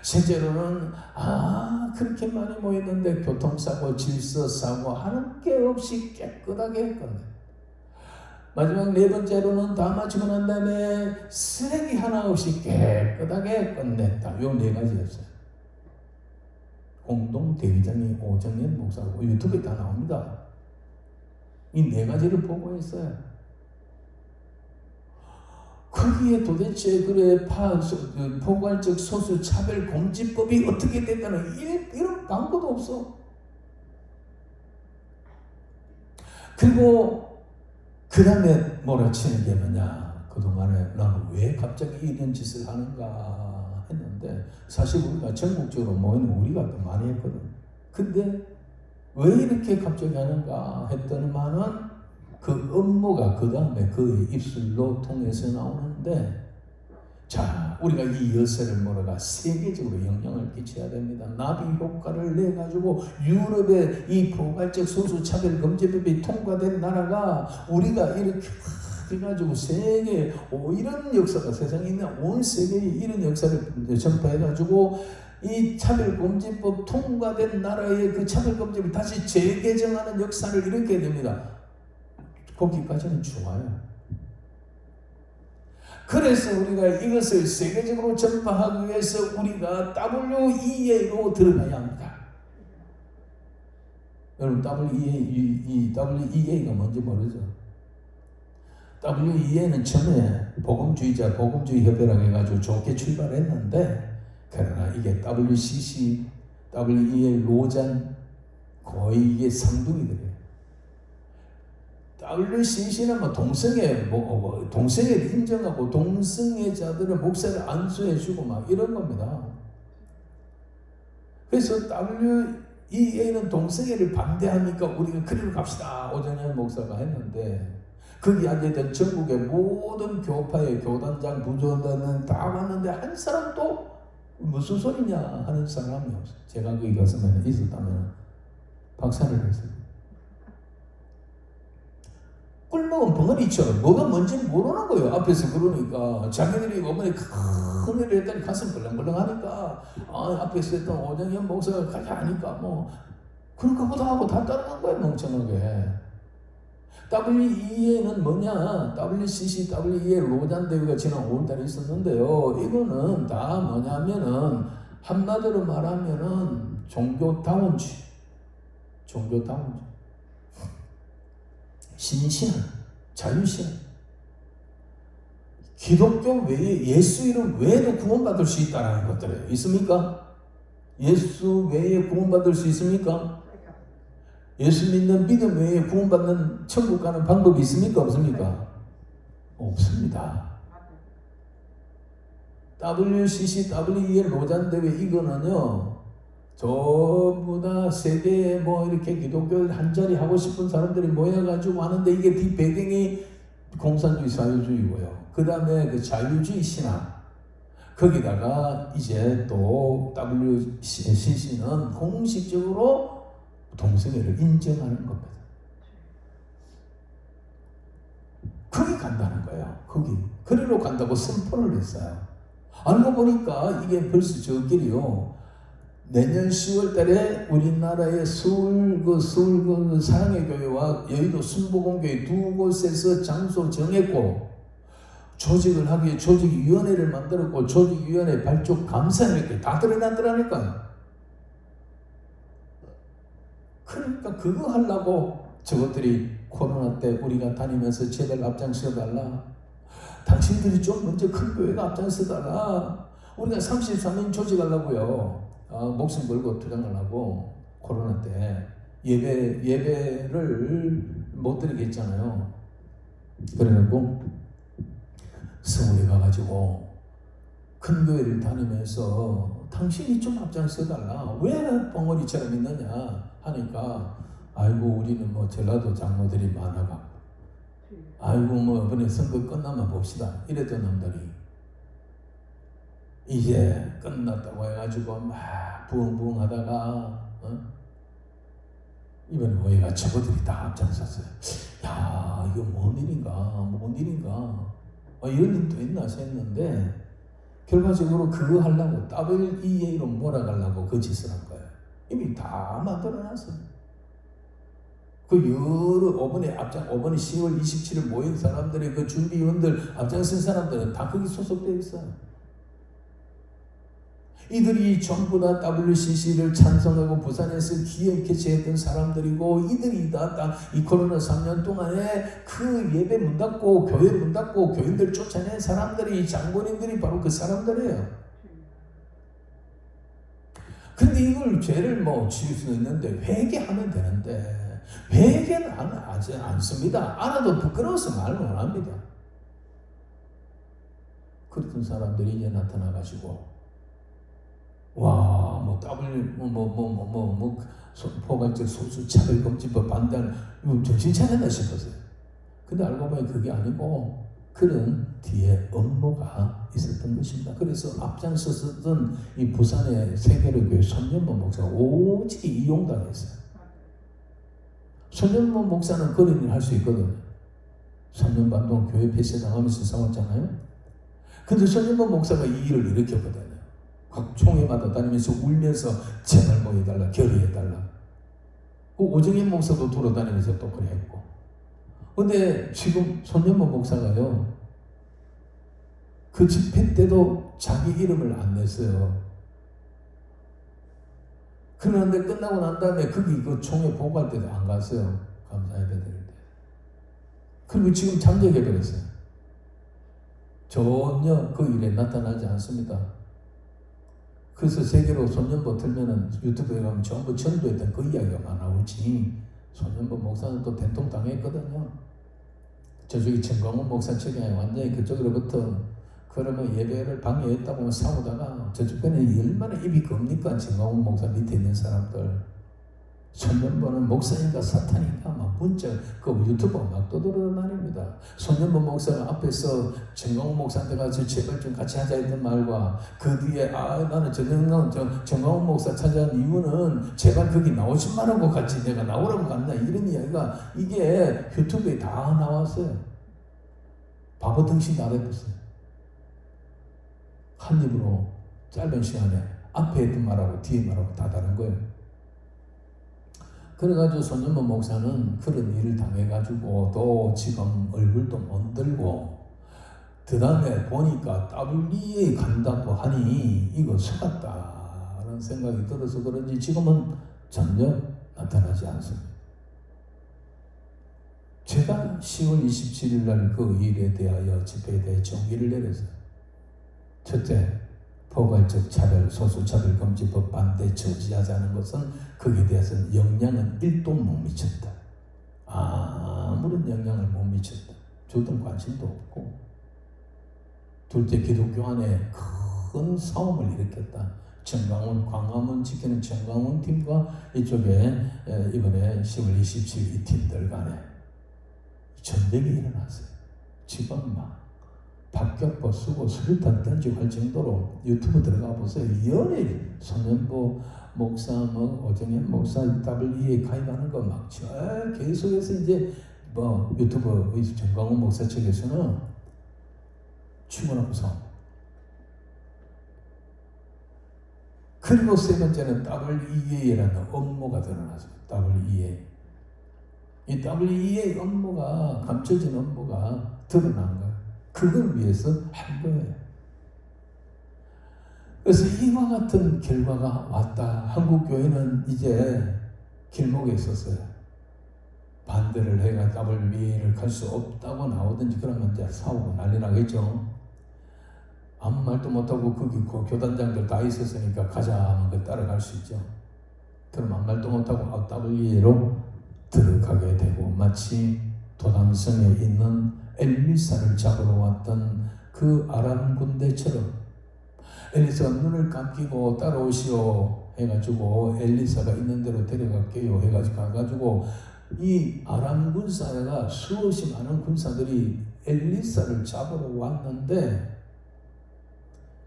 셋째로는 그렇게 많이 모였는데 교통사고, 질서사고 하는 게 없이 깨끗하게 했건데 마지막 4번째로는 다 마치고 난 다음에 쓰레기 하나 없이 깨끗하게 끝냈다. 요 4가지였어요. 공동 대위장이 오정연 목사고 유튜브에 다 나옵니다. 이 4가지를 보고했어요. 거기에 도대체 그래 포괄적 소수 차별 금지법이 어떻게 됐다는 이런 방법도 없어. 그리고 그 다음에 몰아치는 게 뭐냐? 그동안에 나는 왜 갑자기 이런 짓을 하는가 했는데 사실 우리가 전국적으로 모이는 우리가 더 많이 했거든. 근데 왜 이렇게 갑자기 하는가 했더니만은 그 업무가 그 다음에 그 입술로 통해서 나오는데 자 우리가 이 여세를 몰아가 세계적으로 영향을 끼쳐야 됩니다. 나비 효과를 내가지고 유럽의 이 포괄적 소수 차별 금지법이 통과된 나라가 우리가 이렇게 해가지고 세계 이런 역사가 세상에 있는 온 세계에 이런 역사를 전파해가지고 이 차별금지법 통과된 나라의 그 차별금지를 다시 재개정하는 역사를 일으켜야 됩니다. 거기까지는 좋아요. 그래서 우리가 이것을 세계적으로 전파하기 위해서 우리가 WEA로 들어가야 합니다. 여러분 WEA가 뭔지 모르죠? WEA는 처음에 복음주의 협회라고 해가지고 좋게 출발했는데 그러나 이게 WCC, WEA, 로잔 거의 이게 상둥이들이에요. WCC는 동성애를 인정하고 동성애자들의 목사를 안수해주고 막 이런 겁니다. 그래서 WEA는 동성애를 반대하니까 우리가 그리로 갑시다. 오정연 목사가 했는데 거기 앉아있던 전국의 모든 교파의 교단장, 부조단은 다 왔는데 한 사람도 무슨 소리냐 하는 사람이 없어요. 제가 거기 갔으면 있었다면 박살을 했어요. 꿀먹은 벙어리처럼 뭐가 뭔지 모르는 거예요. 앞에서 그러니까 자기들이 어머니 큰 일을 했더니 가슴 벌렁벌렁하니까 앞에서 했던 오정연 목사가 가자 하니까 뭐 그런가 보다 하고 다 따라간 거예요. 멍청하게. WEA는 뭐냐? WCC, WEA 로잔 대회가 지난 5월달에 있었는데요. 이거는 다 뭐냐면은 한마디로 말하면은 종교다운주의. 신신한 자유신앙. 기독교 외에 예수 이름 외에도 구원받을 수 있다는 것들이 있습니까? 예수 외에 구원받을 수 있습니까? 예수 믿는 믿음 외에 구원받는 천국 가는 방법이 있습니까? 없습니까? 없습니다. WCC, WEL 로잔대회 이거는요, 전부 다 세계에 뭐 이렇게 기독교 한 자리 하고 싶은 사람들이 모여가지고 하는데 이게 뒤 배경이 공산주의 사회주의고요. 그 다음에 그 자유주의 신앙. 거기다가 이제 또 WCC는 공식적으로 동성애를 인정하는 겁니다. 거기 간다는 거예요. 거기. 거리로 간다고 선포를 했어요. 알고 보니까 이게 벌써 저길이요. 내년 10월 달에 우리나라의 서울 사랑의 교회와 여의도 순복음교회 두 곳에서 장소 정했고, 조직을 하기에 조직위원회를 만들었고, 조직위원회 발족 감사회를 다 드러났더라니까요. 그러니까 그거 하려고 저것들이 코로나 때 우리가 다니면서 제발 앞장서달라. 당신들이 좀 먼저 큰 교회가 앞장서다가 우리가 33인 조직하려고요. 목숨 걸고 투쟁하려고 코로나 때 예배를 못 드리게 했잖아요. 그래갖고 서울에 가가지고 큰 교회를 다니면서 당신이 좀 앞장서달라. 왜 벙어리처럼 있느냐 하니까 아이고 우리는 뭐 전라도 장로들이 많아가 아이고 뭐 이번에 선거 끝나면 봅시다. 이랬던 놈들이 이제 끝났다고 해가지고 막 부엉부엉 하다가 이번에 오해가 저거들이 다 앞장섰어요. 야 이거 뭔 일인가 이런 일도 있나 했는데 결과적으로 그거 하려고 WEA로 몰아가려고 그 짓을 한 거예요. 이미 다 만들어놨어요. 그 여러 5번에 10월 27일 모인 사람들의 그 준비위원들 앞장선 사람들은 다 거기 소속되어 있어요. 이들이 전부 다 WCC를 찬성하고 부산에서 기업 개최했던 사람들이고, 이들이 다 이 코로나 3년 동안에 그 예배 문 닫고 교회 문 닫고 교인들 쫓아낸 사람들이, 장본인들이 바로 그 사람들이에요. 근데 이걸 죄를 뭐 지을 수 있는데 회개하면 되는데 회개는 하지 않습니다. 알아도 부끄러워서 말을 못 합니다. 그랬던 사람들이 이제 나타나가지고 포괄적 소수차별금지법 반대하는, 정신 차렸나 싶었어요. 근데 알고 보니 그게 아니고 그런 뒤에 업무가 있었던 것입니다. 그래서 앞장섰던 이 부산의 세계로교회 손연모 목사가 오직 이용당했어요. 손연모 목사는 그런 일을 할 수 있거든요. 3년 반 동안 교회 폐쇄당하면서 싸웠잖아요. 근데 손연모 목사가 이 일을 일으켰거든요. 각 총회마다 다니면서 울면서 제발 뭐 해달라, 결의해달라. 그 오정현 목사도 돌아다니면서 또 그래 했고. 근데 지금 손연모 목사가요, 그 집회 때도 자기 이름을 안 냈어요. 그런데 끝나고 난 다음에 거기 그 총회 보고할 때도 안 갔어요. 감사 예배 드릴 때. 그리고 지금 잠적해버렸어요. 전혀 그 일에 나타나지 않습니다. 그래서 세계로 손연보 틀면은 유튜브에 가면 전부 전도했던 그 이야기가 나오지. 손연보 목사는 또 된통 당했거든요. 저쪽이 정광훈 목사 측에 완전히 그쪽으로부터 그러면 예배를 방해했다고 싸우다가 저쪽 편에 얼마나 입이 겁니까? 정광훈 목사 밑에 있는 사람들. 손연보는 목사니까 사탄이니까 막 문자 그 유튜브 막 떠돌아다닙니다. 손연보 목사가 앞에서 정광훈 목사한테 가서 제발 좀 같이 하자 했던 말과 그 뒤에 나는 정광훈 목사 찾아온 이유는 제발 거기 나오지 말라고 같이 내가 나오라고 갔나 이런 이야기가 이게 유튜브에 다 나왔어요. 바보 등신 나대었어요. 한 입으로 짧은 시간에 앞에 했던 말하고 뒤에 말하고 다 다른 거예요. 그래가지고 손연모 목사는 그런 일을 당해가지고 또 지금 얼굴도 못 들고 그 다음에 보니까 WEA 간다고 하니 이거 속았다라는 생각이 들어서 그런지 지금은 전혀 나타나지 않습니다. 제가 10월 27일 날 그 일에 대하여 집회에 대해 정의를 내렸어요. 첫째, 포괄적 차별, 소수차별 금지법 반대 저지하자는 것은 거기에 대해서는 영향은 1도 못 미쳤다. 아무런 영향을 못 미쳤다. 저도 관심도 없고. 둘째, 기독교 안에 큰 싸움을 일으켰다. 정강원, 광화문 지키는 정강원 팀과 이쪽에 이번에 10월 27일 이 팀들 간에 전쟁이 일어났어요. 지금 막 박격포 쓰고 수류탄 던지고 할 정도로 유튜브 들어가 보세요. 연일 손현보 목사, 오정현 목사, WE에 가입하는 거 막 계속해서 이제 유튜브 정강원 목사 측에서는 출근하고 싸웁니다. 그리고 세 번째는 WEA라는 업무가 드러났습니다. WEA. 이 WEA 업무가, 감춰진 업무가 드러난 거예요. 그걸 위해서 한 거예요. 그래서 이와 같은 결과가 왔다. 한국교회는 이제 길목에 있었어요. 반대를 해가 WEA를 갈 수 없다고 나오든지 그러면 이제 싸우고 난리 나겠죠. 아무 말도 못하고 거기 그 교단장들 다 있었으니까 가자 하면 그 따라갈 수 있죠. 그럼 아무 말도 못하고 WEA로 들어가게 되고 마치 도담성에 있는 엘리사를 잡으러 왔던 그 아람 군대처럼 엘리사가 눈을 감기고 따라오시오 해가지고 엘리사가 있는 대로 데려갈게요 해가지고 가가지고 이 아람 군사가 수없이 많은 군사들이 엘리사를 잡으러 왔는데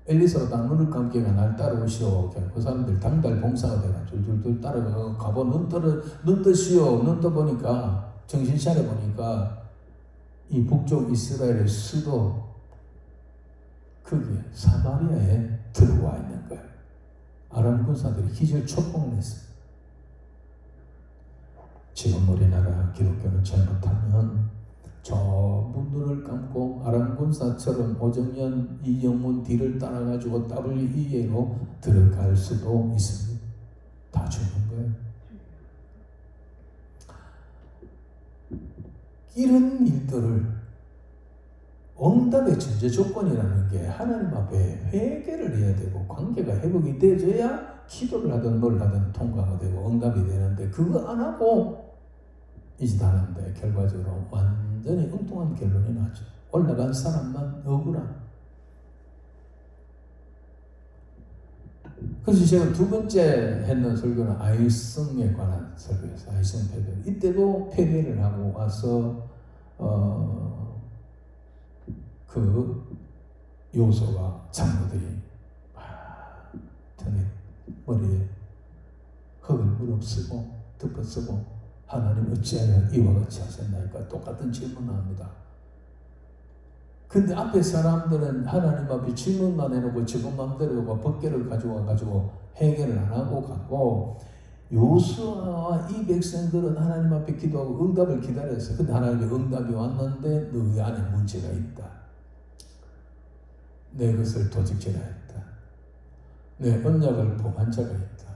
엘리사가 딱 눈을 감기가 날 따라오시오. 그 사람들 당달 봉사가 돼가 줄줄줄 따라가고 가보 눈 뜨시오. 눈 떠보니까 정신 차려보니까 이 북쪽 이스라엘의 수도 거기에 사마리아에 들어와 있는 거예요. 아람 군사들이 기절 촉봉을 했어요. 지금 우리나라 기독교는 잘못하면 전부 눈을 감고 아람 군사처럼 오정연, 이영문 뒤를 따라가지고 WEA로 들어갈 수도 있습니다. 다 죽는 거예요. 이런 일들을 응답의 전제 조건이라는 게 하나님 앞에 회개를 해야 되고 관계가 회복이 되어야 기도를 하든 뭘 하든 통과가 되고 응답이 되는데 그거 안 하고 이 짓 하는데 결과적으로 완전히 엉뚱한 결론이 나죠. 올라간 사람만 억울한. 그래서 제가 두 번째 했는 설교는 아이성에 관한 설교였어요. 아이성 패배. 이때도 패배를 하고 와서 그 요소와 장로들이 머리에 흙을 무릅쓰고 덮어쓰고 하나님 어찌하여 이와 같이 하셨나이까 똑같은 질문을 합니다. 근데 앞에 사람들은 하나님 앞에 질문만 해놓고 지금 맘대로 법궤를 가지고 해결을 안 하고 갔고 요수아와 이 백성들은 하나님 앞에 기도하고 응답을 기다렸어요. 근데 하나님의 응답이 왔는데 너희 안에 문제가 있다. 내 것을 도적질하였다. 내 언약을 범한 자가 있다.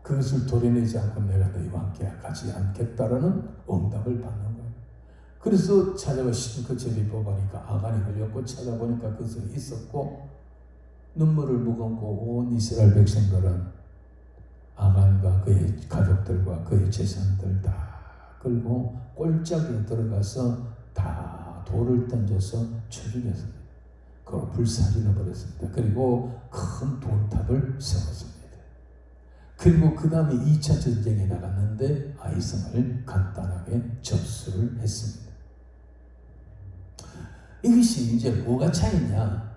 그것을 도려내지 않고 내가 너희와 함께 가지 않겠다라는 응답을 받는 거예요. 그래서 찾아가 신거체를 뽑아보니까 아간이 걸렸고 찾아보니까 그것이 있었고 눈물을 머금고 온 이스라엘 백성들은 아간과 그의 가족들과 그의 재산들 다 끌고 꼴짝에 들어가서 다 돌을 던져서 쳐 죽였습니다. 그걸 불사질러 버렸습니다. 그리고 큰 돌탑을 세웠습니다. 그리고 그 다음에 2차 전쟁에 나갔는데 아이성을 간단하게 접수를 했습니다. 이것이 이제 뭐가 차이냐?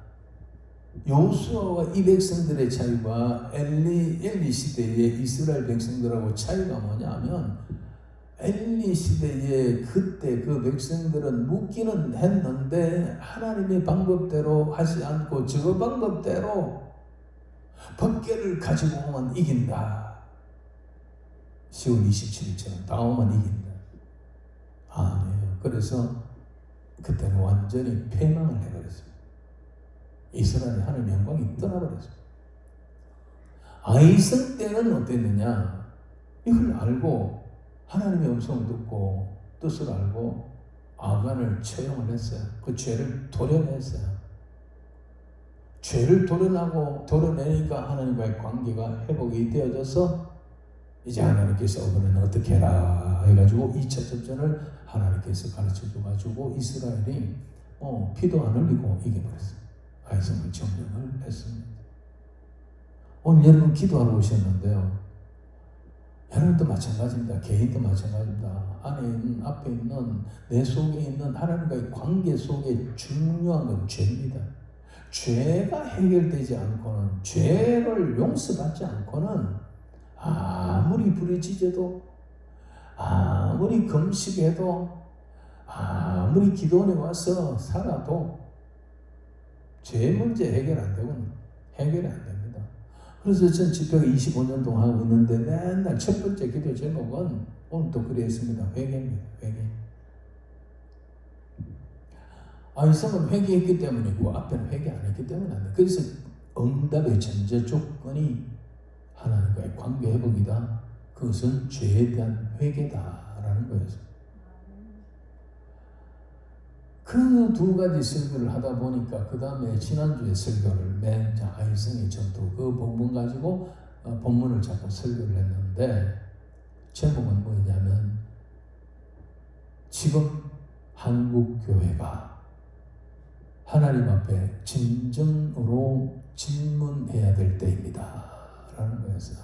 요수아와 이 백성들의 차이와 엘리 시대의 이스라엘 백성들하고 차이가 뭐냐면 엘리 시대에 그때 그 백성들은 묻기는 했는데 하나님의 방법대로 하지 않고 저 방법대로 법궤를 가지고 오면 이긴다. 10월 27일처럼 나오면 이긴다. 아니에요. 그래서 그때는 완전히 패망을 해버렸습니다. 이스라엘의 하나님의 영광이 떠나버렸습니다. 아이성 때는 어땠느냐? 이걸 알고 하나님의 음성을 듣고 뜻을 알고 아간을 처형을 했어요. 그 죄를 도려냈어요. 죄를 도려내니까 하나님과의 관계가 회복이 되어져서 이제 하나님께서 이번에는 어떻게 해라 해가지고 2차 접전을 하나님께서 가르쳐 줘가지고 이스라엘이 피도 안 흘리고 이겨버렸어요. 아이성을 점령을 했습니다. 오늘 여러분 기도하러 오셨는데요. 여러분도 마찬가지입니다. 개인도 마찬가지입니다. 앞에 있는 내 속에 있는 하나님과의 관계 속에 중요한 건 죄입니다. 죄가 해결되지 않고는, 죄를 용서받지 않고는 아무리 부르짖어도, 아무리 금식해도, 아무리 기도원에 와서 살아도 죄 문제 해결 안 되고는 해결이 안 됩니다. 그래서 전 집회가 25년 동안 하고 있는데 맨날 첫 번째 기도 제목은 오늘도 그랬습니다. 회개입니다. 회개. 이성은 회개했기 때문이고 앞에는 회개 안 했기 때문에 안 돼. 그래서 응답의 전제 조건이 하나님과의 관계 회복이다. 그것은 죄에 대한 회개다라는 거였습니다. 그 두 가지 설교를 하다 보니까 그 다음에 지난주에 설교를 아이성의 전투 그 본문 가지고 본문을 잡고 설교를 했는데 제목은 뭐냐면 지금 한국 교회가 하나님 앞에 진정으로 질문해야 될 때입니다 라는 거였어요.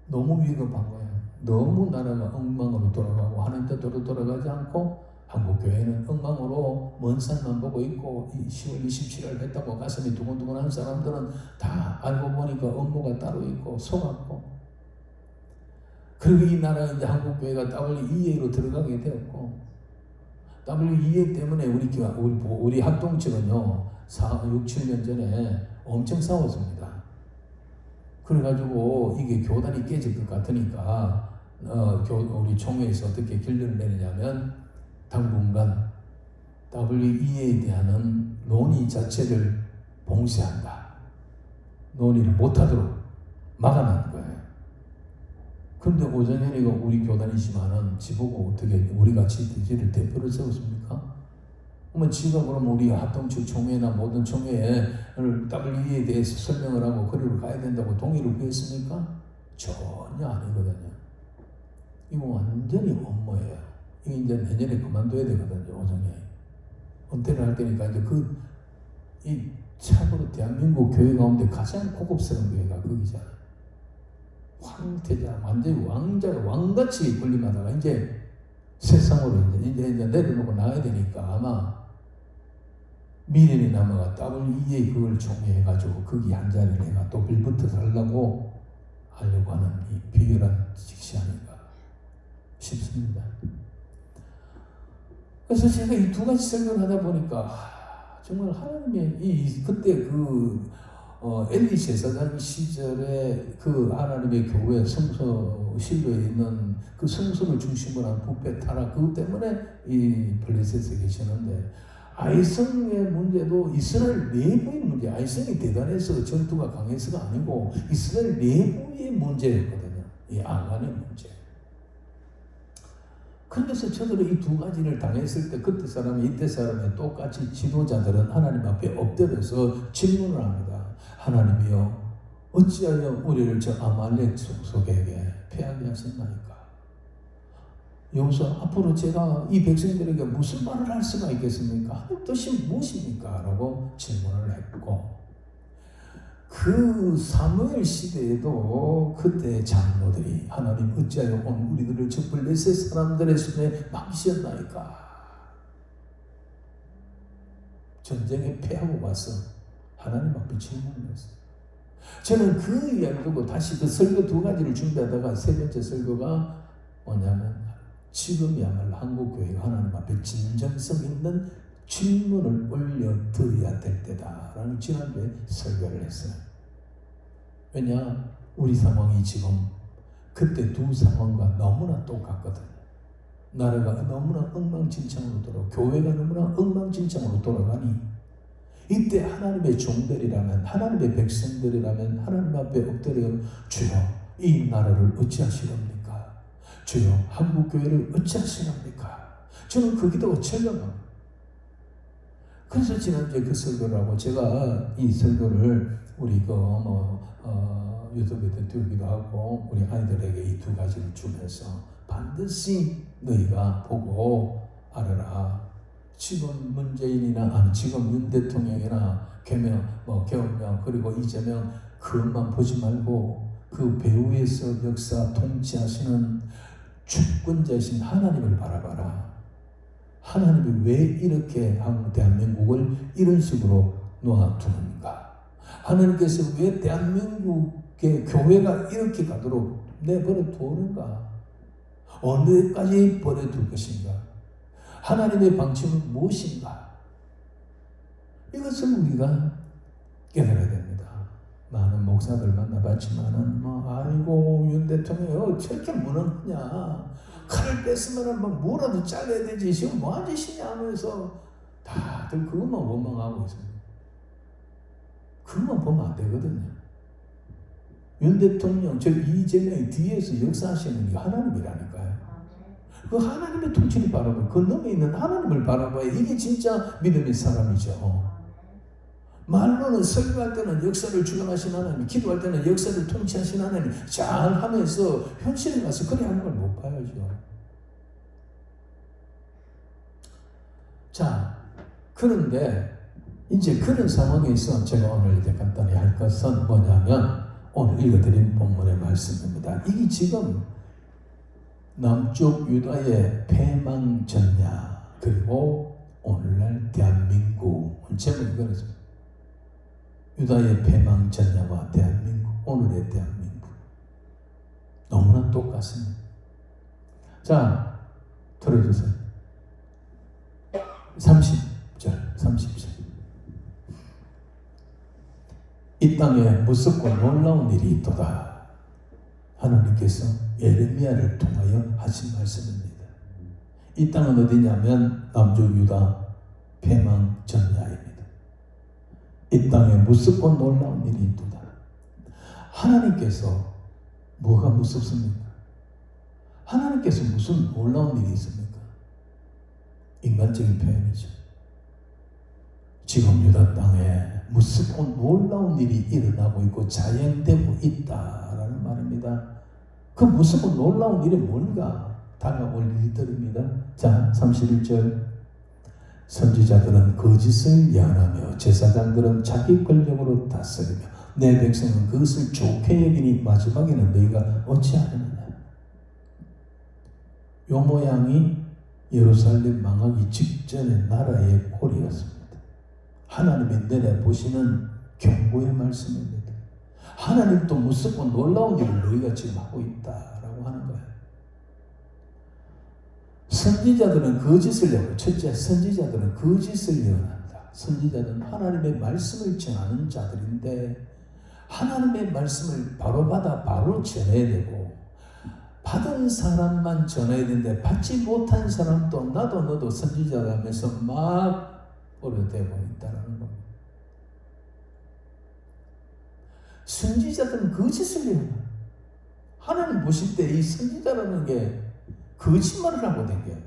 너무 위급한 거예요. 너무 나라가 엉망으로 돌아가고 하나님 뜻대로 돌아가지 않고 한국 교회는 엉망으로 먼 산만 보고 있고 10월 27일 했다고 가슴이 두근두근한 사람들은 다 알고 보니까 업무가 따로 있고 속았고, 그리고 이 나라 이제 한국 교회가 WEA로 들어가게 되었고, WEA 때문에 우리 합동측은요 6, 7년 전에 엄청 싸웠습니다. 그래가지고 이게 교단이 깨질 것 같으니까 우리 총회에서 어떻게 결론을 내느냐면 당분간 WEA에 대한 논의 자체를 봉쇄한다. 논의를 못하도록 막아놓은 거예요. 그런데 오정현이가 우리 교단이지만은 지보고 어떻게 우리 같이 지를 대표를 세웠습니까? 그러면 지가 그러면 우리 합동측 총회나 모든 총회에 WEA에 대해서 설명을 하고 거리로 가야 된다고 동의를 구했습니까? 전혀 아니거든요. 이거 완전히 업무예요. 이게 이제 내년에 그만둬야 되거든요, 오정현이. 은퇴를 할 때니까 이제 참으로 대한민국 교회 가운데 가장 고급스러운 교회가 거기잖아요. 황태자, 완전히 왕같이 군림하다가 이제 세상으로 이제 내려놓고 나가야 되니까 아마 미련이 남아가 WEA 그걸 총회해가지고 거기 한 자리를 해가 또 빌붙어서 하려고 하는 이 비열한 직시 아닌가 싶습니다. 그래서 제가 이 두 가지 설교를 하다 보니까 정말 하나님의 그때 엘리 제사장 시절에 그 하나님의 교회 성소 실로에 있는 그 성소를 중심으로 한 부패 타락 그것 때문에 이 블레셋에 계시는데, 아이성의 문제도 이스라엘 내부의 문제, 아이성이 대단해서 전투가 강해서가 아니고 이스라엘 내부의 문제였거든요. 이 아간의 문제. 그래서 저들은 이 두 가지를 당했을 때 그때 사람이 이때 사람이 똑같이 지도자들은 하나님 앞에 엎드려서 질문을 합니다. 하나님이여, 어찌하여 우리를 저 아말렉 속속에게 패하게 하셨나이까? 여기서 앞으로 제가 이 백성들에게 무슨 말을 할 수가 있겠습니까? 하나님 뜻이 무엇입니까? 라고 질문을 했고, 그 사무엘 시대에도 그때 장로들이 하나님 어찌하여 오늘 우리들을 저 블레셋 사람들의 손에 맡기셨나이까? 전쟁에 패하고 와서 하나님 앞에 질문을 했어요. 저는 그 이야기를 두고 다시 그 설교 두 가지를 준비하다가 세 번째 설교가 뭐냐면 지금이야말로 한국교회가 하나님 앞에 진정성 있는 질문을 올려드려야 될 때다라는 지난주에 설교를 했어요. 왜냐? 우리 상황이 지금 그때 두 상황과 너무나 똑같거든요. 나라가 너무나 엉망진창으로 돌아가고 교회가 너무나 엉망진창으로 돌아가니 이때 하나님의 종들이라면, 하나님의 백성들이라면 하나님 앞에 엎드려 주여 이 나라를 어찌하시렵니까? 주여 한국교회를 어찌하시렵니까? 저는 그 기도가 철렁합니다. 그래서 지난주에 그 설교를 하고 제가 이 설교를 우리 유튜브에 띄우기도 하고 우리 아이들에게 이 두 가지를 주면서 반드시 너희가 보고 알아라. 지금 문재인이나 지금 윤 대통령이나 계엄령 그리고 이재명 그것만 보지 말고 그 배후에서 역사 통치하시는 주권자이신 하나님을 바라봐라. 하나님이 왜 이렇게 대한민국을 이런 식으로 놓아두는가? 하나님께서 왜 대한민국의 교회가 이렇게 가도록 내버려 두는가? 어느까지 버려둘 것인가? 하나님의 방침은 무엇인가? 이것을 우리가 깨달아야 됩니다. 많은 목사들 만나봤지만은 아이고 윤 대통령 저렇게 무능하냐? 칼을 뺐으면 뭐라도 잘라야 되지 지금 뭐하는 짓이냐 하면서 다들 그것만 원망하고 있습니다. 그것만 보면 안 되거든요. 윤 대통령 저 이재명이 뒤에서 역사하시는 게 하나님이라니까요. 그 하나님의 통치를 바라봐요. 그 너머에 있는 하나님을 바라봐야 이게 진짜 믿음의 사람이죠. 말로는 설교할 때는 역사를 주관하신 하나님, 기도할 때는 역사를 통치하신 하나님 잘 하면서 현실에 가서 그래 하는 걸 못 봐야죠. 자, 그런데 이제 그런 상황에서 제가 오늘 이제 간단히 할 것은 뭐냐면 오늘 읽어드린 본문의 말씀입니다. 이게 지금 남쪽 유다의 패망 전야 그리고 오늘날 대한민국 제목이 그렇습니다. 유다의 패망 전야와 대한민국 오늘의 대한민국 너무나 똑같습니다. 자, 들어주세요. 30절 이 땅에 무섭고 놀라운 일이 있도다. 하나님께서 예레미야를 통하여 하신 말씀입니다. 이 땅은 어디냐면 남쪽 유다 패망 전야입니다. 이 땅에 무섭고 놀라운 일이 있도다. 하나님께서 뭐가 무섭습니까? 하나님께서 무슨 놀라운 일이 있습니까? 인간적인 표현이죠. 지금 유다 땅에 무섭고 놀라운 일이 일어나고 있고 자행되고 있다라는 말입니다. 그 무섭고 놀라운 일이 뭔가 다가올 일들입니다. 자, 31절 선지자들은 거짓을 예언하며 제사장들은 자기 권력으로 다스리며 내 백성은 그것을 좋게 여기니 마지막에는 너희가 어찌하느냐. 요 모양이 예루살렘 망하기 직전의 나라의 꼴이었습니다. 하나님이 내려보시는 경고의 말씀입니다. 하나님도 무섭고 놀라운 일을 너희가 지금 하고 있다라고 하는 거예요. 선지자들은 거짓을 예언해요. 첫째, 선지자들은 거짓을 예언한다. 선지자들은 하나님의 말씀을 전하는 자들인데 하나님의 말씀을 바로 받아 바로 전해야 되고 받은 사람만 전해야 되는데 받지 못한 사람도 나도 너도 선지자가 하면서 막 버려대고 있다는 겁니다. 선지자들은 거짓을 예언해요. 하나님 보실 때 이 선지자라는 게 거짓말을 하고 댕겨요.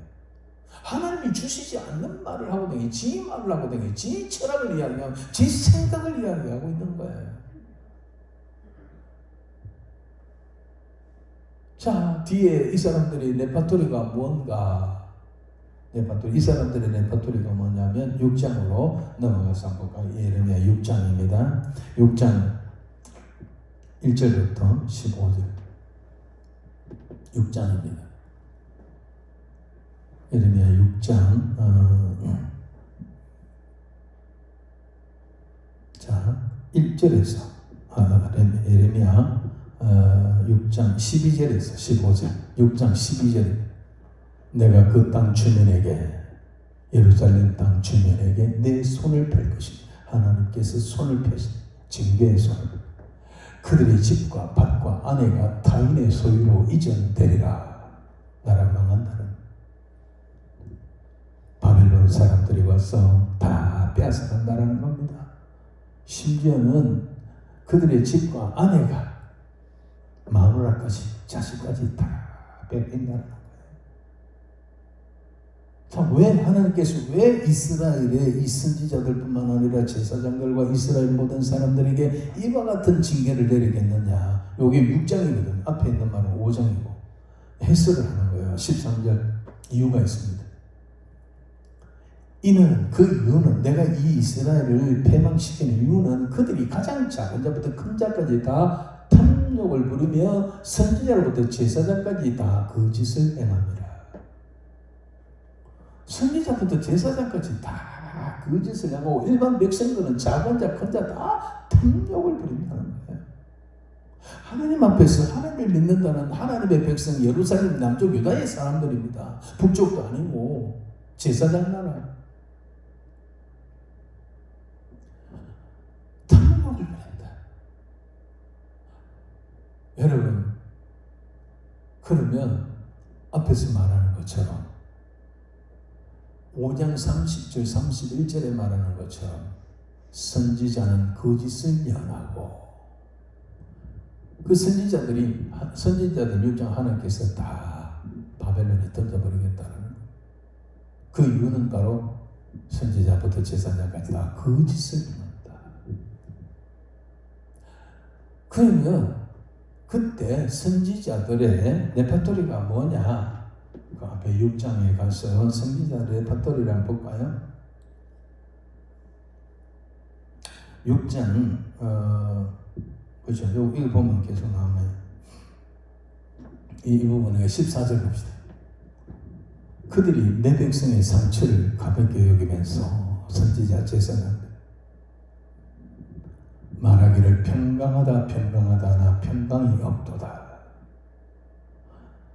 하나님이 주시지 않는 말을 하고 댕겨요. 지 말을 하고 댕겨요. 지 철학을 이야기하고 지 생각을 이야기하고 있는 거예요. 자, 뒤에 이 사람들이 레파토리가 뭔가 이 사람들의 레파토리가 뭐냐면 6장으로 넘어가서 한번 볼까요? 예레미야 6장입니다. 6장 1절부터 15절 6장입니다. 예레미야 6장 자 1절에서 예레미야 6장 12절에서 15절 6장 12절 내가 그 땅 주민에게 예루살렘 땅 주민에게 내 손을 펼 것이다. 하나님께서 손을 펴신 징계의 손을 그들의 집과 밭과 아내가 타인의 소유로 이전되리라. 나라 망한다는 바벨론 사람들이 와서 다 빼앗아간다는 겁니다. 심지어는 그들의 집과 아내가 마누라까지 자식까지 다 뺏긴다는 거예요. 자, 왜 하나님께서 왜 이스라엘의 이 선지자들뿐만 아니라 제사장들과 이스라엘 모든 사람들에게 이와 같은 징계를 내리겠느냐? 여기 6장이거든요. 앞에 있는 말은 5장이고 해설을 하는 거예요. 13절 이유가 있습니다. 이는 그 이유는 내가 이 이스라엘을 패망시키는 이유는 그들이 가장 작은 자부터 큰 자까지 다 탐욕을 부리며 선지자로부터 제사장까지 다 거짓을 행합니다. 선지자부터 제사장까지 다 거짓을 하고 일반 백성들은 작은 자 큰 자 다 탐욕을 부린다는 거예요. 하나님 앞에서 하나님을 믿는다는 하나님의 백성 예루살렘 남쪽 유다의 사람들입니다. 북쪽도 아니고 제사장 나라. 탐욕을 부린다. 여러분, 그러면 앞에서 말하는 것처럼 5장 30절 31절에 말하는 것처럼 선지자는 거짓을 연하고 그 선지자들 6장 하나님께서 다 바벨론에 던져버리겠다는 그 이유는 바로 선지자부터 제사장까지 다 거짓을 연한다. 그러면 그때 선지자들의 레파토리가 뭐냐? 그 앞에 6장에 가서 선지자들의 레파토리를 한번 볼까요? 6장 그렇죠. 이거 보면 계속 나오네요. 이 부분에 14절 봅시다. 그들이 내 백성의 상처를 가볍게 여기면서 선지자 제사장들 말하기를 평강하다 평강하다 나 평강이 없도다.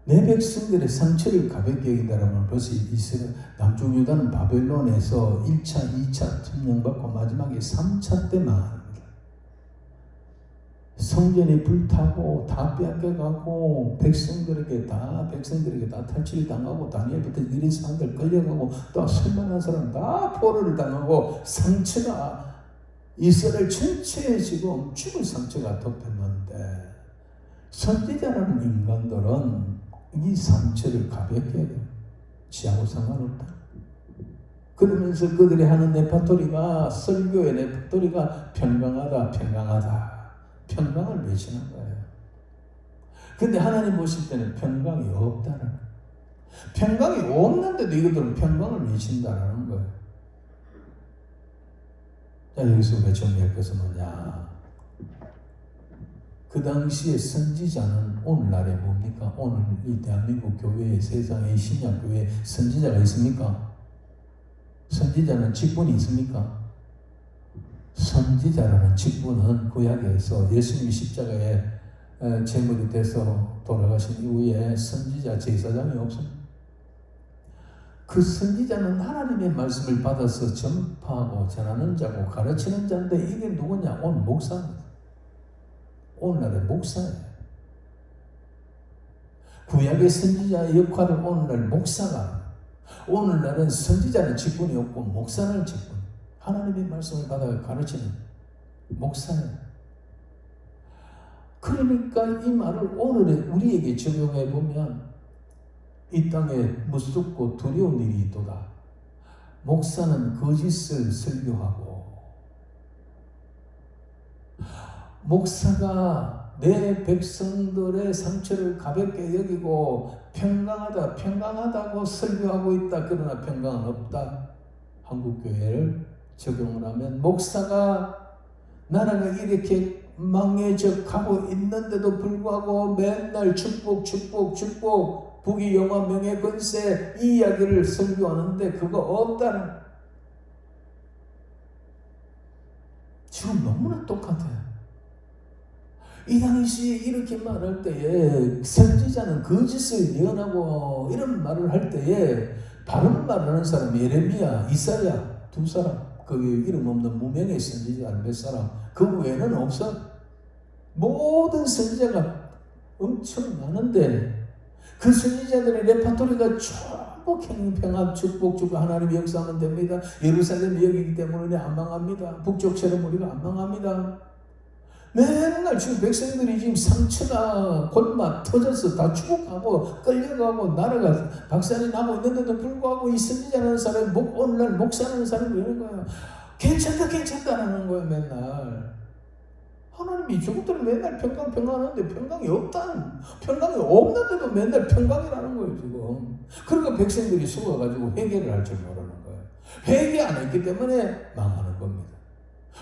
내 백성들의 상처를 가볍게 여긴다라면 벌써 이스라엘 남쪽 유다는 바벨론에서 1차, 2차 점령받고 마지막에 3차 때 망합니다. 성전이 불타고 다 빼앗겨가고 백성들에게 다 탈취당하고 다니엘부터 이런 사람들 끌려가고 또 쓸만한 사람 다 포로를 당하고 상처가 이스라엘 전체에 지금 죽을 상처가 덮였는데 선지자라는 인간들은 이 상처를 가볍게 취하고 상관없다. 그러면서 그들이 하는 레파토리가 설교의 레파토리가 평강하다 평강을 외치는 거예요. 근데 하나님 보실 때는 평강이 없다는 거예요. 평강이 없는데도 이것들은 평강을 외친다는 거예요. 자, 여기서 우리가 정리할 것은 뭐냐? 그 당시에 선지자는 오늘날에 뭡니까? 오늘 이 대한민국 교회에 세상의 신약 교회에 선지자가 있습니까? 선지자는 직분이 있습니까? 선지자라는 직분은 구약에서 예수님이 십자가에 제물이 돼서 돌아가신 이후에 선지자 제사장이 없습니다. 그 선지자는 하나님의 말씀을 받아서 전파하고 전하는 자고 가르치는 자인데 이게 누구냐? 오늘 목사입니다. 오늘날의 목사예요. 구약의 선지자의 역할은 오늘날 목사가, 오늘날은 선지자는 직분이 없고 목사는 직분, 하나님의 말씀을 받아 가르치는 목사예요. 그러니까 이 말을 오늘의 우리에게 적용해 보면 이 땅에 무섭고 두려운 일이 있도다. 목사는 거짓을 설교하고 목사가 내 백성들의 상처를 가볍게 여기고 평강하다고 설교하고 있다. 그러나 평강은 없다. 한국교회를 적용을 하면 목사가 나라가 이렇게 망해져 가고 있는데도 불구하고 맨날 축복 부귀 영화 명예 권세 이 이야기를 설교하는데 그거 없다는, 지금 너무나 똑같아요. 이 당시에 이렇게 말할 때에 선지자는 거짓을 예언하고 이런 말을 할 때에 바른 말을 하는 사람 예레미야, 이사야 두 사람, 그 이름 없는 무명의 선지자 몇 사람, 그 외에는 없어. 모든 선지자가 엄청 많은데 그 선지자들의 레파토리가 전부 평안 축복 하나님이 역사하면 됩니다. 예루살렘이 여기기 때문에 안 망합니다. 북쪽처럼 우리가 안 망합니다. 맨날 지금 백성들이 지금 상처나 골마 터져서 다 죽어가고 끌려가고 나라가 박살이 나고 있는데도 불구하고 이 선지자라는 사람이 오늘날 목사라는 사람이 이러는 거예요. 괜찮다라는 거예요. 맨날 하나님이 저것들은 맨날 평강하는데 평강이 없는데도 맨날 평강이라는 거예요. 지금 그러니까 백성들이 속아가지고 회개를 할 줄 모르는 거예요. 회개 안 했기 때문에 망하는 겁니다.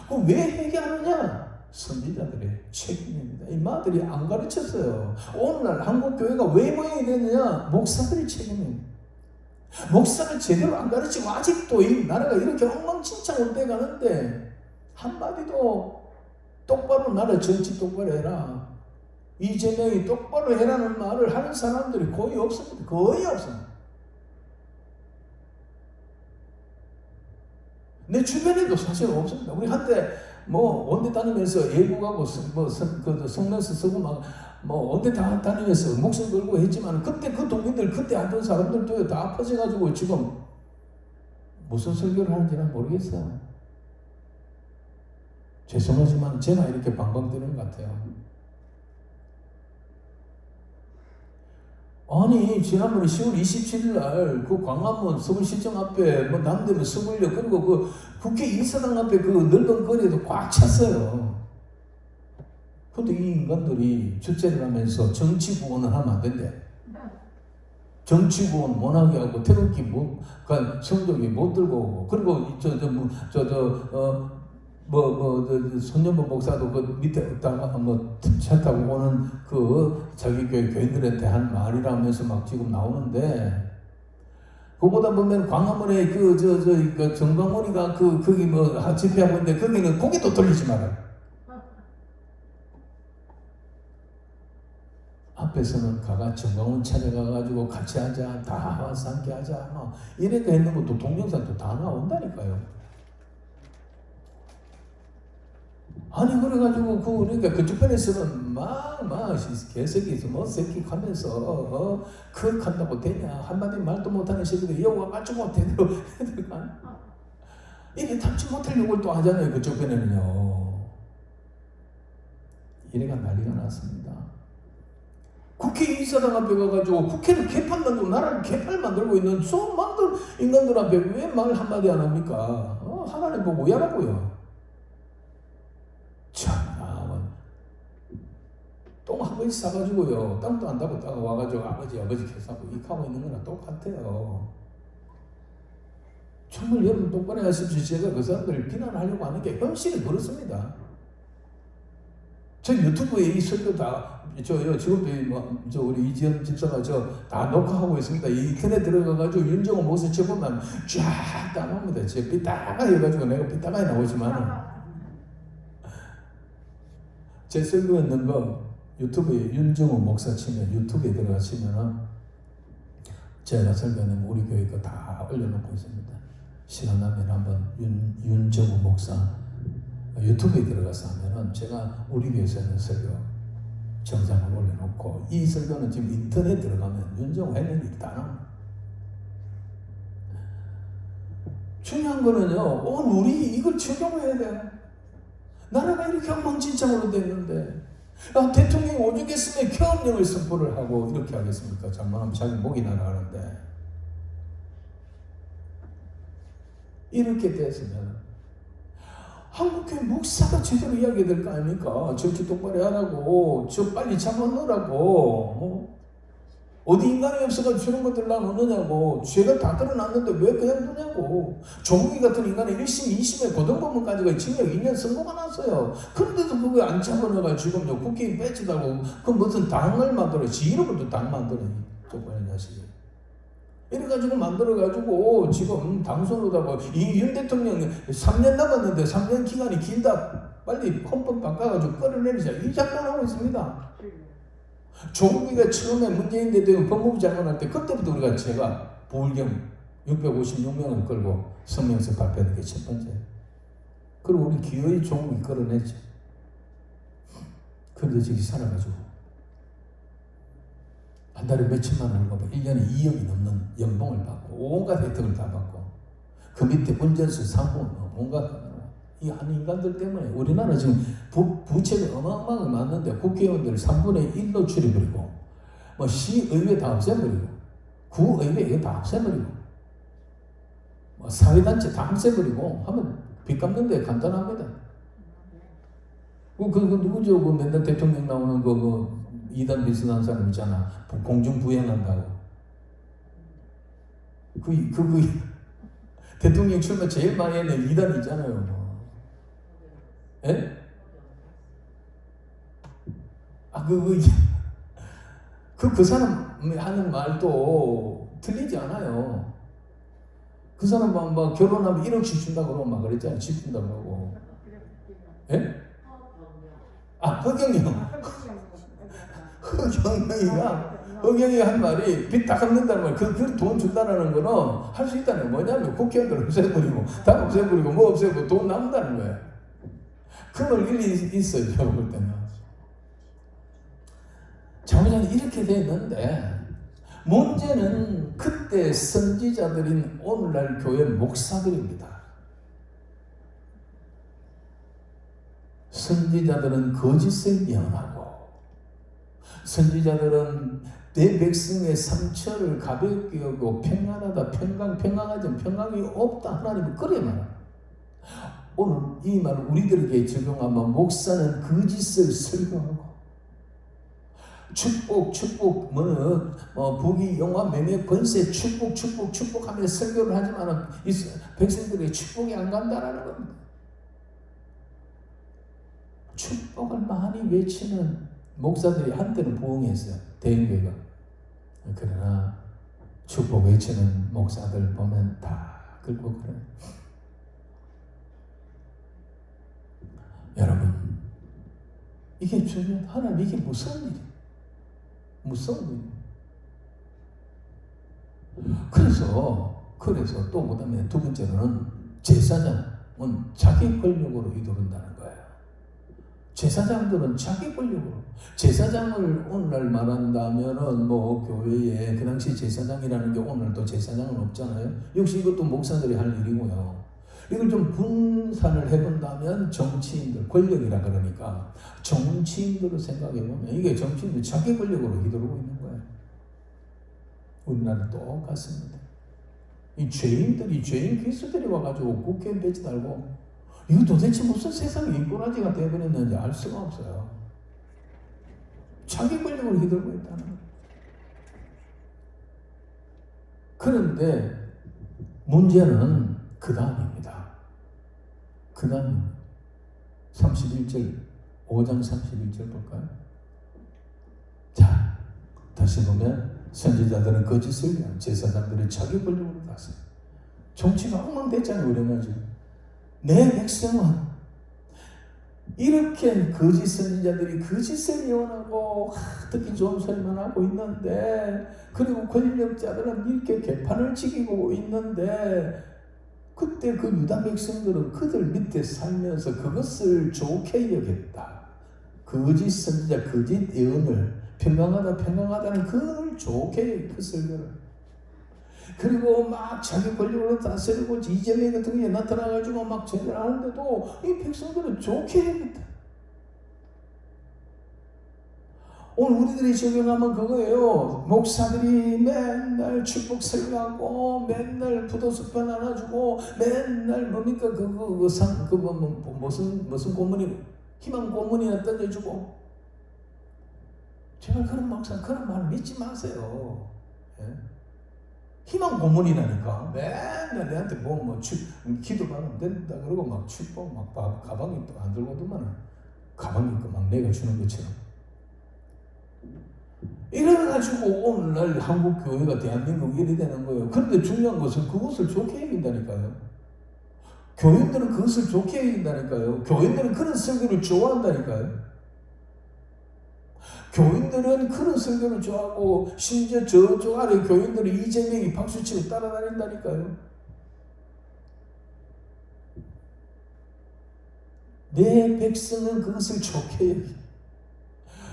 그럼 왜 회개하느냐? 선지자들의 책임입니다. 이 마들이 안 가르쳤어요. 오늘날 한국 교회가 왜 모양이 됐느냐? 목사들의 책임입니다. 목사를 제대로 안 가르치고 아직도 이 나라가 이렇게 엉망진창으로 돼가는데 한마디도 똑바로 나라 정치 똑바로 해라, 이재명이 똑바로 해라는 말을 하는 사람들이 거의 없습니다. 거의 없습니다. 내 주변에도 사실 없습니다. 우리 한때 원대 다니면서 예국하고 성면서 쓰고 원대 다 다니면서 목숨 걸고 했지만 그때 그 동기들 그때 하던 사람들도 다 아파져가지고 지금 무슨 설교를 하는지는 모르겠어요. 죄송하지만 제가 이렇게 방방 뜨는 것 같아요. 아니 지난번에 10월 27일 날 그 광화문 서울시청 앞에 남대문 서울역 그리고 그 국회 이사당 앞에 그 넓은 거리에도 꽉 찼어요. 근데 이 인간들이 주최를 하면서 정치 구원을 하면 안 된대. 정치 구원 못하게 하고 태극기 성적이 못 들고 오고 그리고 손년부 목사도 그 밑에 차 타고 오는 그 자기 교회 교인들한테 한 말이라면서 막 지금 나오는데 그거보다 보면 광화문에 그 정광훈이가 거기 집회하고 있는데 거기는 고개도 돌리지 마라. 앞에서는 정광훈 찾아가가지고 같이 하자, 다 와서 함께 하자, 이렇게 했는 것도 동영상도 다 나온다니까요. 아니 그래가지고 그러니까 그쪽 편에서는 개새끼 새끼 하면서 그걸 한다고 되냐, 한마디 말도 못하는 새끼들 여우가 맞지 못해도 이게 담지 못할 욕을 또 하잖아요. 그쪽 편에는요. 이래가 난리가 났습니다. 국회 이사당 앞에 가가지고 국회를 개판 만들고 나라를 개판 만들고 있는 수많은 인간들 앞에 왜 말 한마디 안 합니까? 하나님 보고 야라고요. 참나, 똥 한 번씩 싸가지고요. 땅도 안 닦고 따가 와가지고 아버지 개사고 이렇게 있는 거랑 똑같아요. 정말 여러분 똑바로 하십시오. 제가 그 사람들을 비난하려고 하는 게 현실이 그렇습니다. 저 유튜브에 이 설교 지금도 우리 이지연 집사가 다 녹화하고 있습니다. 인터넷 들어가가지고 윤정호 목사 쳐보면 쫙 나옵니다. 제 삐딱하게 해가지고 내가 삐딱하게 나오지만 제 설교했는 거 유튜브에 윤정호 목사 치면 유튜브에 들어가시면 제가 설교하는 우리 교회 거 다 올려놓고 있습니다. 시간 나면 한번 윤정호 목사 유튜브에 들어가서 하면은 제가 우리 교회에서 하는 설교 정상을 올려놓고 이 설교는 지금 인터넷 들어가면 윤정호 했는 일이 다 나옵니다. 중요한 거는요, 우리 이걸 적용해야 돼. 나라가 이렇게 엉망진창으로 됐는데 대통령이 오죽했으면 계엄령을 선포를 하고 이렇게 하겠습니까? 장만하면 자기 목이 날아가는데 이렇게 됐으면 한국교회 목사가 제대로 이야기해야 될 거 아닙니까? 정치 똑바로 하라고, 빨리 잡아넣으라고, 어디 인간이 없어가 저런 것들 나누느냐고, 죄가 다 드러났는데 왜 그냥 두냐고. 조국이 같은 인간이 1심, 2심에 고등법원까지가 징역 2년 선고가 났어요. 그런데도 그거 안 잡아넣어가지고 지금 국회의원 배치다고 그 무슨 당을 만들어, 지 이름으로 당 만들어, 쪽팔린 자식이. 이래가지고 만들어가지고 지금 당선으로다고 윤 대통령 3년 남았는데 3년 기간이 길다, 빨리 헌법 바꿔가지고 끌어내리자, 이 장난하고 있습니다. 조국이가 처음에 문재인 대통령 법무부 장관할 때 그때부터 우리가 제가 부울경 656명을 끌고 성명서 발표하는 게 첫 번째. 그리고 우리 기어이 조국이 끌어냈죠. 그런데 저기 살아가지고 한 달에 몇천만 원을 받고 1년에 2억이 넘는 연봉을 받고 온갖 혜택을 다 받고 그 밑에 운전수, 상무, 온갖 이 한 인간들 때문에 우리나라 지금 부채가 어마어마하게 많은데 국회의원들 3분의 1로 줄여버리고 뭐 시의회 다 없애버리고 구의회 이거 다 없애버리고 뭐 사회단체 다 없애버리고 하면 빚 갚는 데 간단합니다. 그 누구죠? 그 맨날 대통령 나오는 그 이단 비슷한 사람 있잖아. 공중부양한다고. 대통령 출마 제일 많이 했는 이단 있잖아요. 예? 그 사람 하는 말도 틀리지 않아요. 그 사람 막 결혼하면 1억씩 준다고 그러고 막 그랬잖아요. 집 준다고 그러고. 예? 흑영이가 한 말이 빚 다 갚는다는 말, 그 돈 준다는 거는 할 수 있다는 거 뭐냐면 국회의원들 없애버리고 다 없애버리고 뭐 없애고 돈 남는다는 거예요. 그걸 일리 있어요. 제가 볼 때는. 자우자는 이렇게 됐는데 문제는 그때 선지자들인 오늘날 교회 목사들입니다. 선지자들은 거짓을 예언하고 선지자들은 내 백성의 상처를 가볍게 여기고 평안하다 평강하지 평강이 없다 하나님은 그래 말합니다. 오늘 이 말을 우리들에게 적용하면 목사는 거짓을 설교하고 축복 부귀 영화 명예 권세 축복하며 설교를 하지만 백성들에게 축복이 안 간다라는 겁니다. 축복을 많이 외치는 목사들이 한때는 부흥했어요. 대형교회가. 그러나 축복 외치는 목사들 보면 다 긁고 그래요. 여러분, 이게 중요한 하나님 이게 무서운 일이에요. 무서운 일이에요. 그래서 또 그다음에 두 번째로는 제사장은 자기 권력으로 이루는다는 거예요. 제사장들은 자기 권력으로. 제사장을 오늘날 말한다면은 뭐 교회에 그 당시 제사장이라는 게 오늘도 제사장은 없잖아요. 역시 이것도 목사들이 할 일이고요. 이걸 좀 분산을 해본다면 정치인들, 권력이라 그러니까 정치인들을 생각해보면 이게 정치인들 자기 권력으로 휘두르고 있는 거예요. 우리나라 똑같습니다. 이 죄인 귀수들이 와가지고 국회의원 배지 달고 이거 도대체 무슨 세상에 인권화지가 되어버렸는지 알 수가 없어요. 자기 권력을 휘두르고 있다는 거예요. 그런데 문제는 그 다음입니다. 그 다음 31절 5장 31절 볼까요? 자, 다시 보면 선지자들은 거짓을 위한 제사장들은 자기 권력으로 다스려. 정치가 엉망됐잖아요. 우리나라 지금. 내 백성은 이렇게 거짓 선지자들이 거짓을 예언하고 듣기 좋은 소리만 하고 있는데 그리고 권력자들은 이렇게 개판을 지키고 있는데 그때 그 유다 백성들은 그들 밑에 살면서 그것을 좋게 여겼다. 거짓 선지자, 거짓 예언을 평강하다는 그걸 좋게 그 설교를. 그리고 막 자기 권력으로 다스리고 이재명 같은 게 나타나가지고 막 제대로 하는데도 이 백성들은 좋게 여겼다. 오늘 우리들이 적용하면 그거예요. 목사들이 맨날 축복 설교하고 맨날 부도수표 나눠주고 맨날 뭡니까 무슨 고문이 희망 고문이나 던져주고. 제발 그런 목사 그런 말 믿지 마세요. 예? 희망 고문이라니까 맨날 내한테 기도 받으면 된다 그러고 막 축복 막 가방이 또 안 들고 두면 가방이 있고 막 내가 주는 것처럼. 이래가지고 오늘날 한국 교회가 대한민국 일이 되는 거예요. 그런데 중요한 것은 그것을 좋게 여긴다니까요. 교인들은 그것을 좋게 여긴다니까요. 교인들은 그런 설교를 좋아한다니까요. 교인들은 그런 설교를 좋아하고 심지어 저쪽 아래 교인들은 이재명이 박수치고 따라다닌다니까요. 내 백성은 그것을 좋게 여기.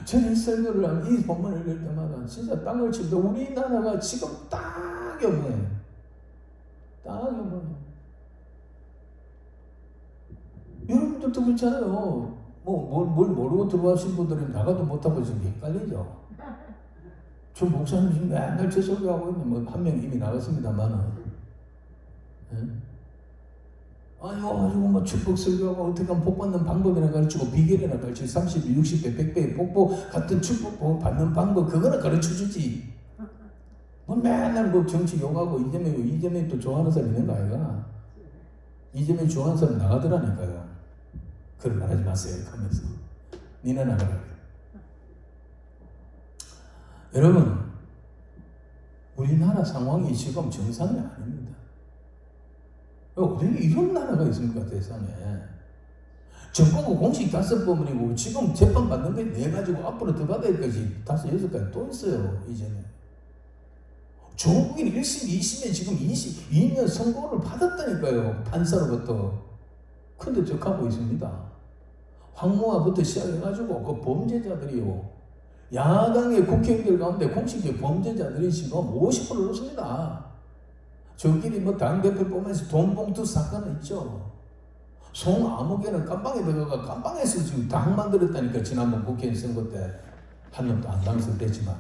저는 설교를 하면 이 본문을 읽을 때마다 진짜 땅을 치는데 우리나라가 지금 딱이 없네. 딱이 없네. 여러분들도 그렇잖아요. 뭘 모르고 들어가신 분들은 나가도 못하고 지금 헷갈리죠. 저 목사님 지금 맨날 저 설교하고 있는 한 명 이미 나갔습니다만은. 아니 와가지고 축복 설교하고 어떻게 하면 복 받는 방법이나 가르치고 비결이나 가르치고 30, 60배, 100배 복보 같은 축복 받는 방법 그거는 가르쳐주지. 맨날 정치 욕하고 이재명이 또 좋아하는 사람 있는 거 아이가? 이재명이 좋아하는 사람 나가더라니까요. 그런 말 하지 마세요 하면서 니네 나가라. 여러분 우리나라 상황이 지금 정상이 아닙니다. 어떻게 이런 나라가 있습니까 세상에. 정권고 공식 5번이고 지금 재판 받는 게 4가지고 앞으로 더 받아야 되지 5, 6가지 또 있어요. 이제는 조국인 1심, 2심에 지금 2년 선고를 받았다니까요. 판사로부터. 근데 적하고 있습니다. 황무화부터 시작해가지고 그 범죄자들이요. 야당의 국회의원들 가운데 공식적 범죄자들이 지금 50% 넘습니다. 저끼리 당대표 보면서 돈봉투 사건은 있죠. 송아무개는 깜빵에 들어가 깜빵에서 지금 당 만들었다니까. 지난번 국회의원 선거 때 한 놈도 안 당선됐지만.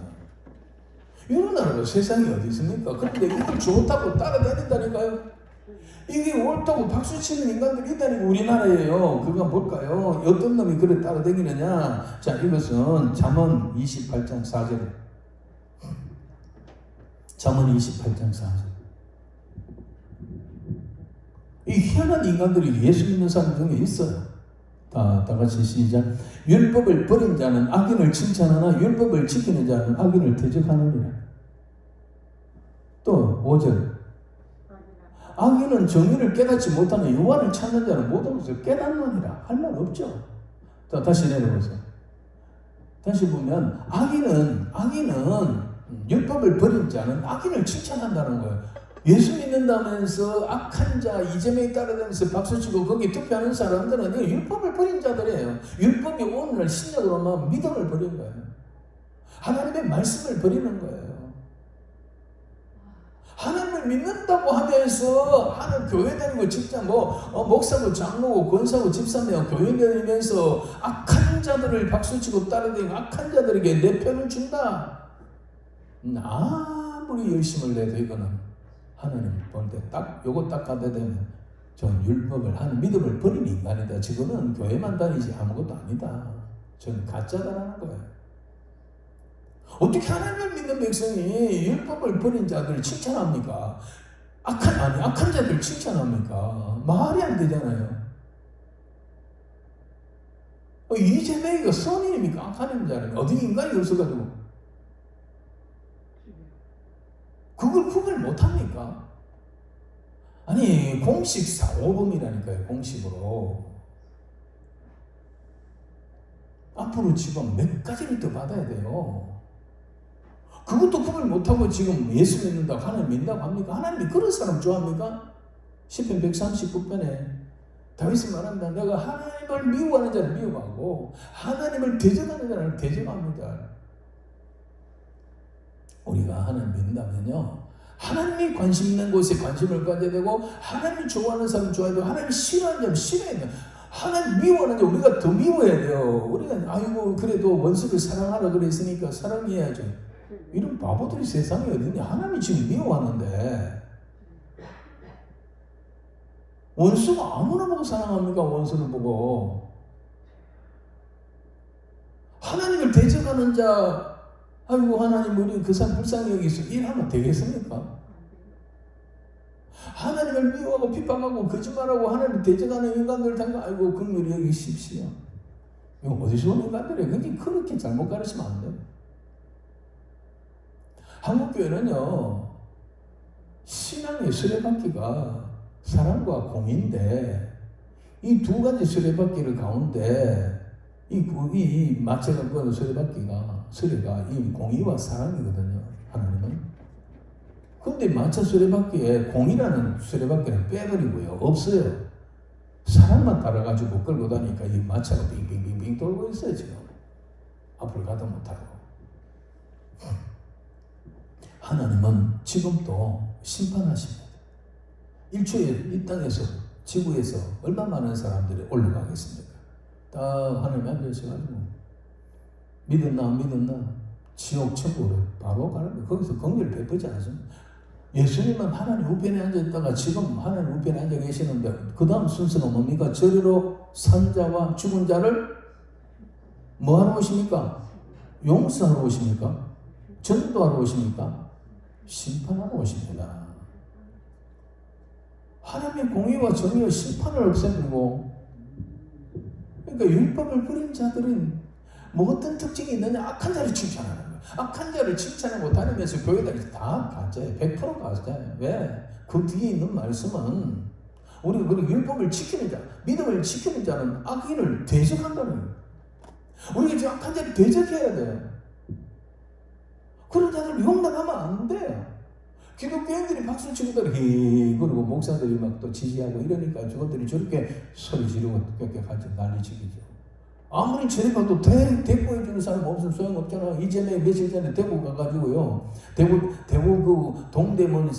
이런 나라가 세상에 어디 있습니까? 그런데 이걸 좋다고 따라다닌다니까요. 이게 옳다고 박수치는 인간들이 있다니까. 우리나라예요. 그거 볼까요? 어떤 놈이 그래 따라다니느냐. 자, 이것은 잠언 28장 4절. 잠언 28장 4절. 이 희한한 인간들이 예수 믿는 사람 중에 있어요. 다 같이 시작. 율법을 버린 자는 악인을 칭찬하나 율법을 지키는 자는 악인을 대적하느니라. 또 5절. 악인은 정의를 깨닫지 못하는 여호와를 찾는 자는 모든 것을 깨닫느니라. 할 말 없죠. 자, 다시 내려보세요. 다시 보면 악인은 율법을 버린 자는 악인을 칭찬한다는 거예요. 예수 믿는다면서 악한 자 이재명에 따라다니면서 박수치고 거기 투표하는 사람들은 율법을 버린 자들이에요. 율법이 오늘 신약으로 믿음을 버린 거예요. 하나님의 말씀을 버리는 거예요. 하나님을 믿는다고 하면서 하나님 교회 다니고 직장 목사고 장로고 권사고 집사며 교회 다니면서 악한 자들을 박수치고 따라다니고 악한 자들에게 내 편을 준다. 아무리 열심을 내도 이거는 하나님 볼 때 요거 딱 가다 되면 전 율법을 하는 믿음을 버린 인간이다. 지금은 교회만 다니지 아무것도 아니다. 저는 가짜다라는 거예요. 어떻게 하나님을 믿는 백성이 율법을 버린 자들을 칭찬합니까? 악한 자들을 칭찬합니까? 말이 안 되잖아요. 이재명이가 선인입니까? 악한 자는 어디 인간이 없어가지고 그걸 구별 못합니까? 아니 공식 4, 5범이라니까요. 공식으로 앞으로 지금 몇 가지를 더 받아야 돼요. 그것도 구별 못하고 지금 예수 믿는다고 하나님 믿는다고 합니까? 하나님이 그런 사람 좋아합니까? 시편 139편에 다윗이 말합니다. 내가 하나님을 미워하는 자를 미워하고 하나님을 대적하는 자를 대적합니다. 우리가 하나님 믿는다면요, 하나님이 관심 있는 곳에 관심을 가져야 되고, 하나님이 좋아하는 사람 좋아해야 되고, 하나님이 싫어하는 사람 싫어해야 돼요. 하나님 미워하는 자 우리가 더 미워해야 돼요. 우리가 아이고 그래도 원수를 사랑하라 그랬으니까 사랑해야죠. 이런 바보들이 세상에 어딨냐. 하나님이 지금 미워하는데 원수가 아무나 보고 사랑합니까? 원수를 보고. 하나님을 대적하는 자, 아이고 하나님 우리 그 사람 불쌍히 여기서 일하면 되겠습니까? 하나님을 미워하고 핍박하고 거짓말하고 하나님을 대적하는 인간들 당가 아이고 긍휼히 여기십시오. 이거 어디서 온 인간들이에요? 굉장히 그렇게 잘못 가르치면 안 돼요. 한국교회는요, 신앙의 수레바퀴가 사랑과 공인데, 이 두 가지 수레바퀴를 가운데 이 마체가 끄는 수레가 이 공의와 사랑이거든요. 하나님은. 근데 마차 수레바퀴에 공이라는 수레바퀴는 빼버리고요. 없어요. 사랑만 따라가지고 끌고 다니까 이 마차가 빙빙빙빙 돌고 있어요. 지금 앞으로 가도 못하고. 하나님은 지금도 심판하십니다. 일초에 이 땅에서 지구에서 얼마나 많은 사람들이 올라가겠습니까? 딱 하늘에 앉으셔가지고 믿었나 안 믿었나 지옥 천국으로 바로 가는 거예요. 거기서 긍휼을 베푸지 않습니다. 예수님은 하나님 우편에 앉아있다가 지금 하나님 우편에 앉아 계시는데 그 다음 순서가 뭡니까? 저리로 산 자와 죽은 자를 뭐하러 오십니까? 용서하러 오십니까? 전도하러 오십니까? 심판하러 오십니다. 하나님의 공의와 정의와 심판을 없애버리고, 그러니까 율법을 버린 자들은 뭐 어떤 특징이 있느냐? 악한 자를 칭찬하는 거예요. 악한 자를 칭찬하고 다니면서 교회다니면서 다 가짜예요. 100% 가짜예요. 왜? 그 뒤에 있는 말씀은 우리 율법을 지키는 자, 믿음을 지키는 자는 악인을 대적한다는 거예요. 우리가 지금 악한 자를 대적해야 돼요. 그런 자들 용납하면 안 돼요. 기독교인들이 박수 치고 그리고 목사들이 막 또 지지하고 이러니까 저것들이 저렇게 소리 지르고 그렇게 같이 난리치기죠. 아무리 저래봐도 대구해주는 사람 없으면 소용없잖아. 이전에 며칠 전에 대구 가가지고요. 대구 그 동대문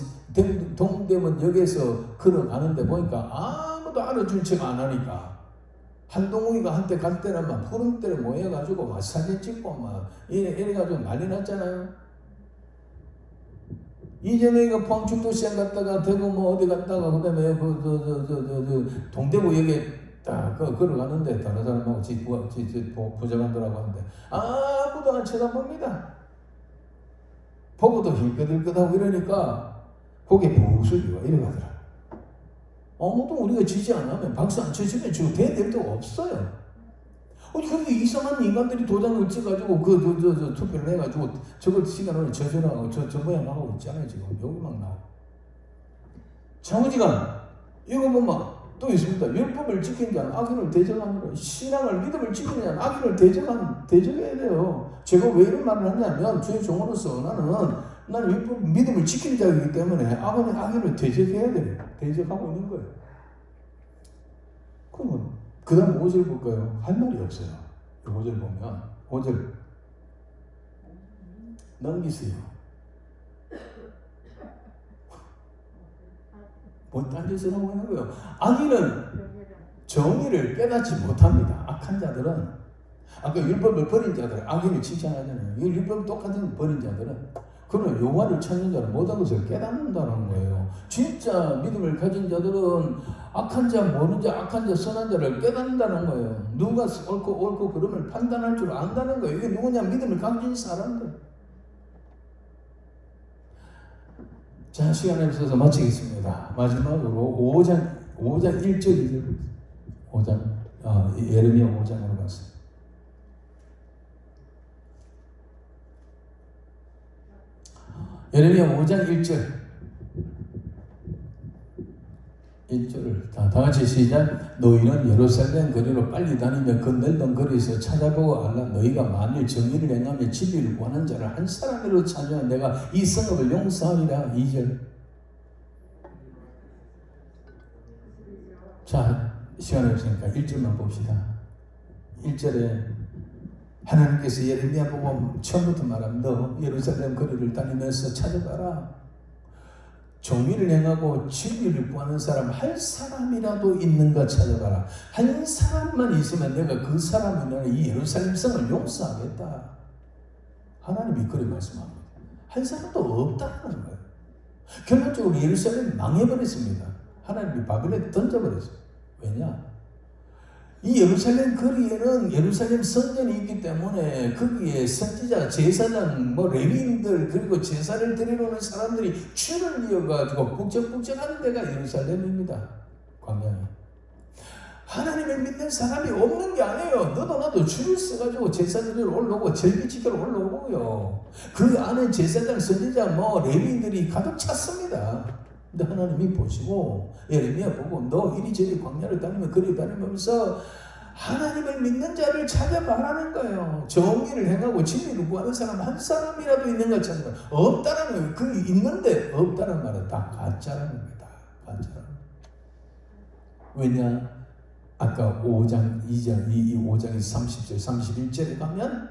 역에서 걸어가는데 보니까 아무도 알아준 척 안 하니까 한동욱이가 한때 갈 때는 막 푸른 때를 모여가지고 막 사진 찍고 막 이래가지고 난리 났잖아요. 이재명이가 포항 축도시장 갔다가 대구 뭐 어디 갔다가 그다음에 동대구역에 딱 걸어가는데 다른 사람하고 부정한다라고 하는데 아무도 안 쳐다봅니다. 보고도 힐끗힐끗하고 이러니까 고개 푹 숙이고 이래가더라. 아무도 우리가 지지 안 하면 박수 안 쳐주면 지금 대될 데가 없어요. 그런데 이상한 인간들이 도장을 찍어가지고 투표를 해가지고 저걸 시간으로 저전하고 저 모양 하고 있잖아요. 지금 여기 막 나와. 장우지간 이거 보면 또 있습니다. 율법을 지키는 자는 악인을 대적하느라, 신앙을 믿음을 지키는 자는 악인을 대적해야 돼요. 제가 왜 이런 말을 하냐면 주의 종으로서 나는 율법 믿음을 지키는 자이기 때문에 악인을 대적해야 돼요. 대적하고 있는 거예요. 그러면 그 다음 5절 볼까요? 할 말이 없어요. 5절 보면 5절 넘기세요. 뭐 딴 짓을 하고 있는 거예요. 악인은 정의를 깨닫지 못합니다. 악한 자들은 아까 율법을 버린 자들 악인을 칭찬하잖아요. 이 율법 똑같은 버린 자들은 그러나 여호와를 찾는 자는 모든 것을 깨닫는다는 거예요. 진짜 믿음을 가진 자들은 악한 자, 모르는 자, 악한 자, 선한 자를 깨닫는다는 거예요. 누가 옳고 그름을 판단할 줄 안다는 거예요. 이게 누구냐? 믿음을 가진 사람들. 자, 시간에 없어서 마치겠습니다. 마지막으로 5장 1절 2절 5장 예레미야 5장으로 갔어요. 예레미야 5장 1절을 다 같이 시작. 너희는 예루살렘 거리로 빨리 다니며 그 넓은 거리에서 찾아보고 알라. 너희가 만일 정의를 행하며 진리를 구하는 자를 한 사람으로 찾으면 내가 이 성읍을 용서하리라. 2절. 자, 시간이 없으니까 1절만 봅시다. 1절에 하나님께서 예레미야 보고 처음부터 말하면 너 예루살렘 거리를 다니면서 찾아봐라. 정의를 행하고 진리를 구하는 사람 한 사람이라도 있는가 찾아봐라. 한 사람만 있으면 내가 그 사람을 이 예루살렘 성을 용서하겠다. 하나님이 그렇게 말씀합니다. 한 사람도 없다는 거예요. 결론적으로 예루살렘이 망해버렸습니다. 하나님이 바벨론에 던져버렸어요. 왜냐? 이 예루살렘 거리에는 예루살렘 성전이 있기 때문에 거기에 선지자, 제사장, 레위인들 그리고 제사를 드리러 오는 사람들이 줄을 이어가지고 북적북적하는 데가 예루살렘입니다. 광야에. 하나님을 믿는 사람이 없는 게 아니에요. 너도 나도 줄을 서가지고 제사 드리러 올라오고 절기 지키러 올라오고요. 그 안에 제사장, 선지자, 레위인들이 가득 찼습니다. 근데 하나님이 보시고 예레미야 보고 너 이리저리 광야를 다니면 거리 다니면서 하나님을 믿는 자를 찾아봐라는 거예요. 정의를 행하고 진리를 구하는 사람 한 사람이라도 있는가 찾아봐. 없다는 거예요. 그 있는데 없다는 말은 다 가짜라는 겁니다. 가짜라는 거예요. 왜냐? 아까 5장 2장 이 5장의 30절 31절에 가면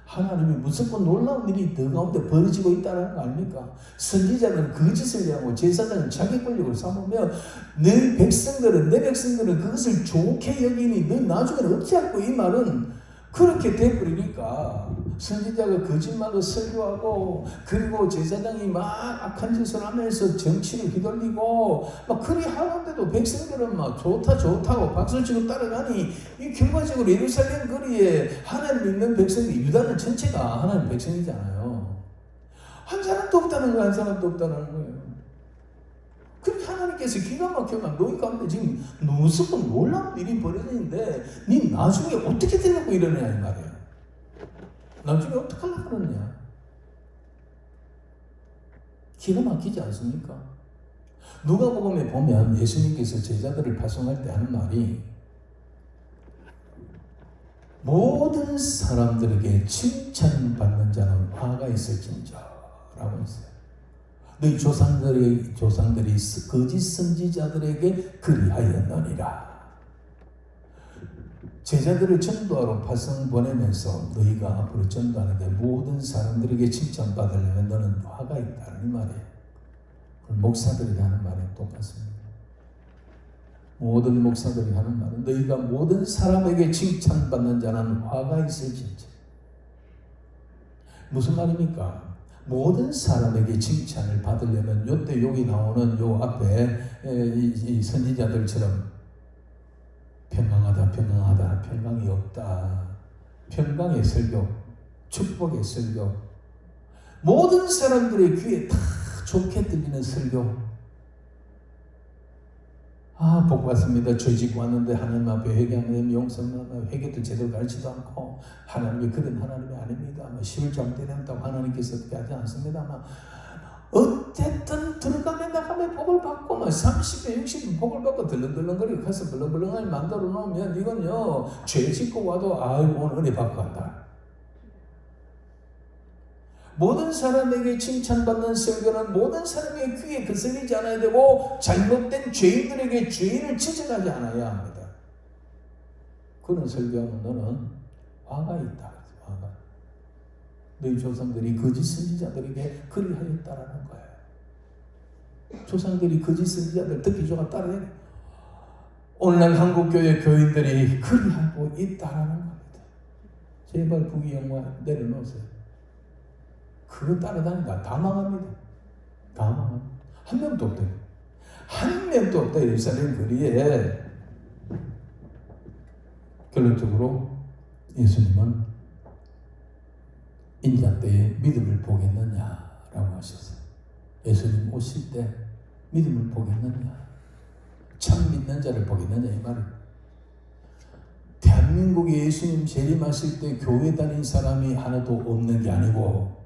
하나님이 무조건 놀라운 일이 너 가운데 벌어지고 있다는 거 아닙니까? 선지자는 거짓을 하고 제사장은 자기 권력을 삼으며 내 백성들은 그것을 좋게 여기니 너 나중에는 어찌 할꼬 이 말은 그렇게 돼버리니까 선지자가 거짓말로 설교하고 그리고 제사장이 막 악한 짓을 하면서 정치를 휘둘리고 막 그리 하는데도 백성들은 막 좋다고 박수치고 따라가니 이 결과적으로 예루살렘 거리에 하나님 믿는 백성이 유다는 전체가 하나님 백성이잖아요. 한 사람도 없다는 거예요. 한 사람도 없다는 거예요. 그렇게 하나님께서 기가 막혀가 너희 가운데 지금 무슨 놀라운 일이 벌어지는데 니 나중에 어떻게 되려고 이러느냐 이 말이에요. 나중에 어떻게 하려고 그러느냐. 기가 막히지 않습니까? 누가복음에 보면 예수님께서 제자들을 파송할 때 하는 말이 모든 사람들에게 칭찬받는 자는 화가 있을진저 라고 했어요. 너희 조상들이 거짓 선지자들에게 그리하였느니라. 제자들을 전도하러 파송 보내면서 너희가 앞으로 전도하는데 모든 사람들에게 칭찬받으려면 너는 화가 있다는 말이에요. 목사들이 하는 말이 똑같습니다. 모든 목사들이 하는 말은 너희가 모든 사람에게 칭찬받는 자는 화가 있을진지. 무슨 말입니까? 모든 사람에게 칭찬을 받으려면 요때 여기 나오는 요 앞에 이 선지자들처럼 평강하다 평강이 없다. 평강의 설교, 축복의 설교, 모든 사람들의 귀에 다 좋게 들리는 설교. 복 받습니다. 죄 짓고 왔는데 하나님 앞에 회개하면 용서하면 회개도 제대로 가르치지도 않고 하나님이 그런 하나님이 아닙니다. 10일 잘못된다고 하나님께서 어떻게 하지 않습니다만 어쨌든 들어가면 나가면 복을 받고 30배 60배 복을 받고 덜렁덜렁거리고 가서 벌렁벌렁하게 만들어 놓으면 이건요 죄 짓고 와도 아이고 오늘 은혜 받고 간다. 모든 사람에게 칭찬받는 설교는 모든 사람의 귀에 거슬리지 않아야 되고 잘못된 죄인들에게 죄인을 지적하지 않아야 합니다. 그런 설교하면 너는 화가 있다. 화가. 너희 조상들이 거짓 선지자들에게 그리하였다라는 거예요. 조상들이 거짓 선지자들 듣기 좋아 따라해. 오늘날 한국교회 교인들이 그리하고 있다라는 겁니다. 제발 부귀영화 내려놓으세요. 그거 따라다니다 다 망합니다. 다 망합니다. 한 명도 없다. 한 명도 없다. 예루살렘 거리에. 결론적으로 예수님은 인자 때에 믿음을 보겠느냐라고 하셨어요. 예수님 오실 때 믿음을 보겠느냐, 참 믿는 자를 보겠느냐 이 말이에요. 대한민국에 예수님 재림하실 때 교회 다닌 사람이 하나도 없는 게 아니고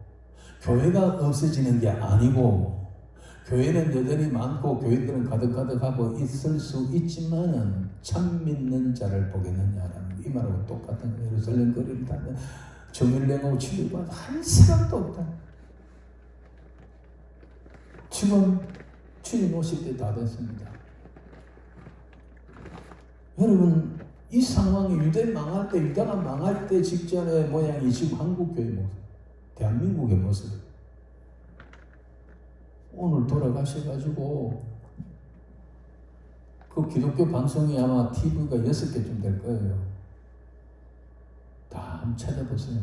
교회가 없어지는 게 아니고 교회는 여전히 많고 교회들은 가득가득하고 있을 수 있지만은 참 믿는 자를 보겠느냐라는 이 말하고 똑같은 거예요. 예루살렘 거리를 다니면 정일령하고 치료받은 한 사람도 없다. 지금 주님 오실 때 다 됐습니다. 여러분 이 상황이 유다가 망할 때 직전의 모양이 지금 한국교회 모습, 대한민국의 모습. 오늘 돌아가셔가지고 그 기독교 방송이 아마 TV가 6개쯤 될 거예요. 다 한번 찾아보세요.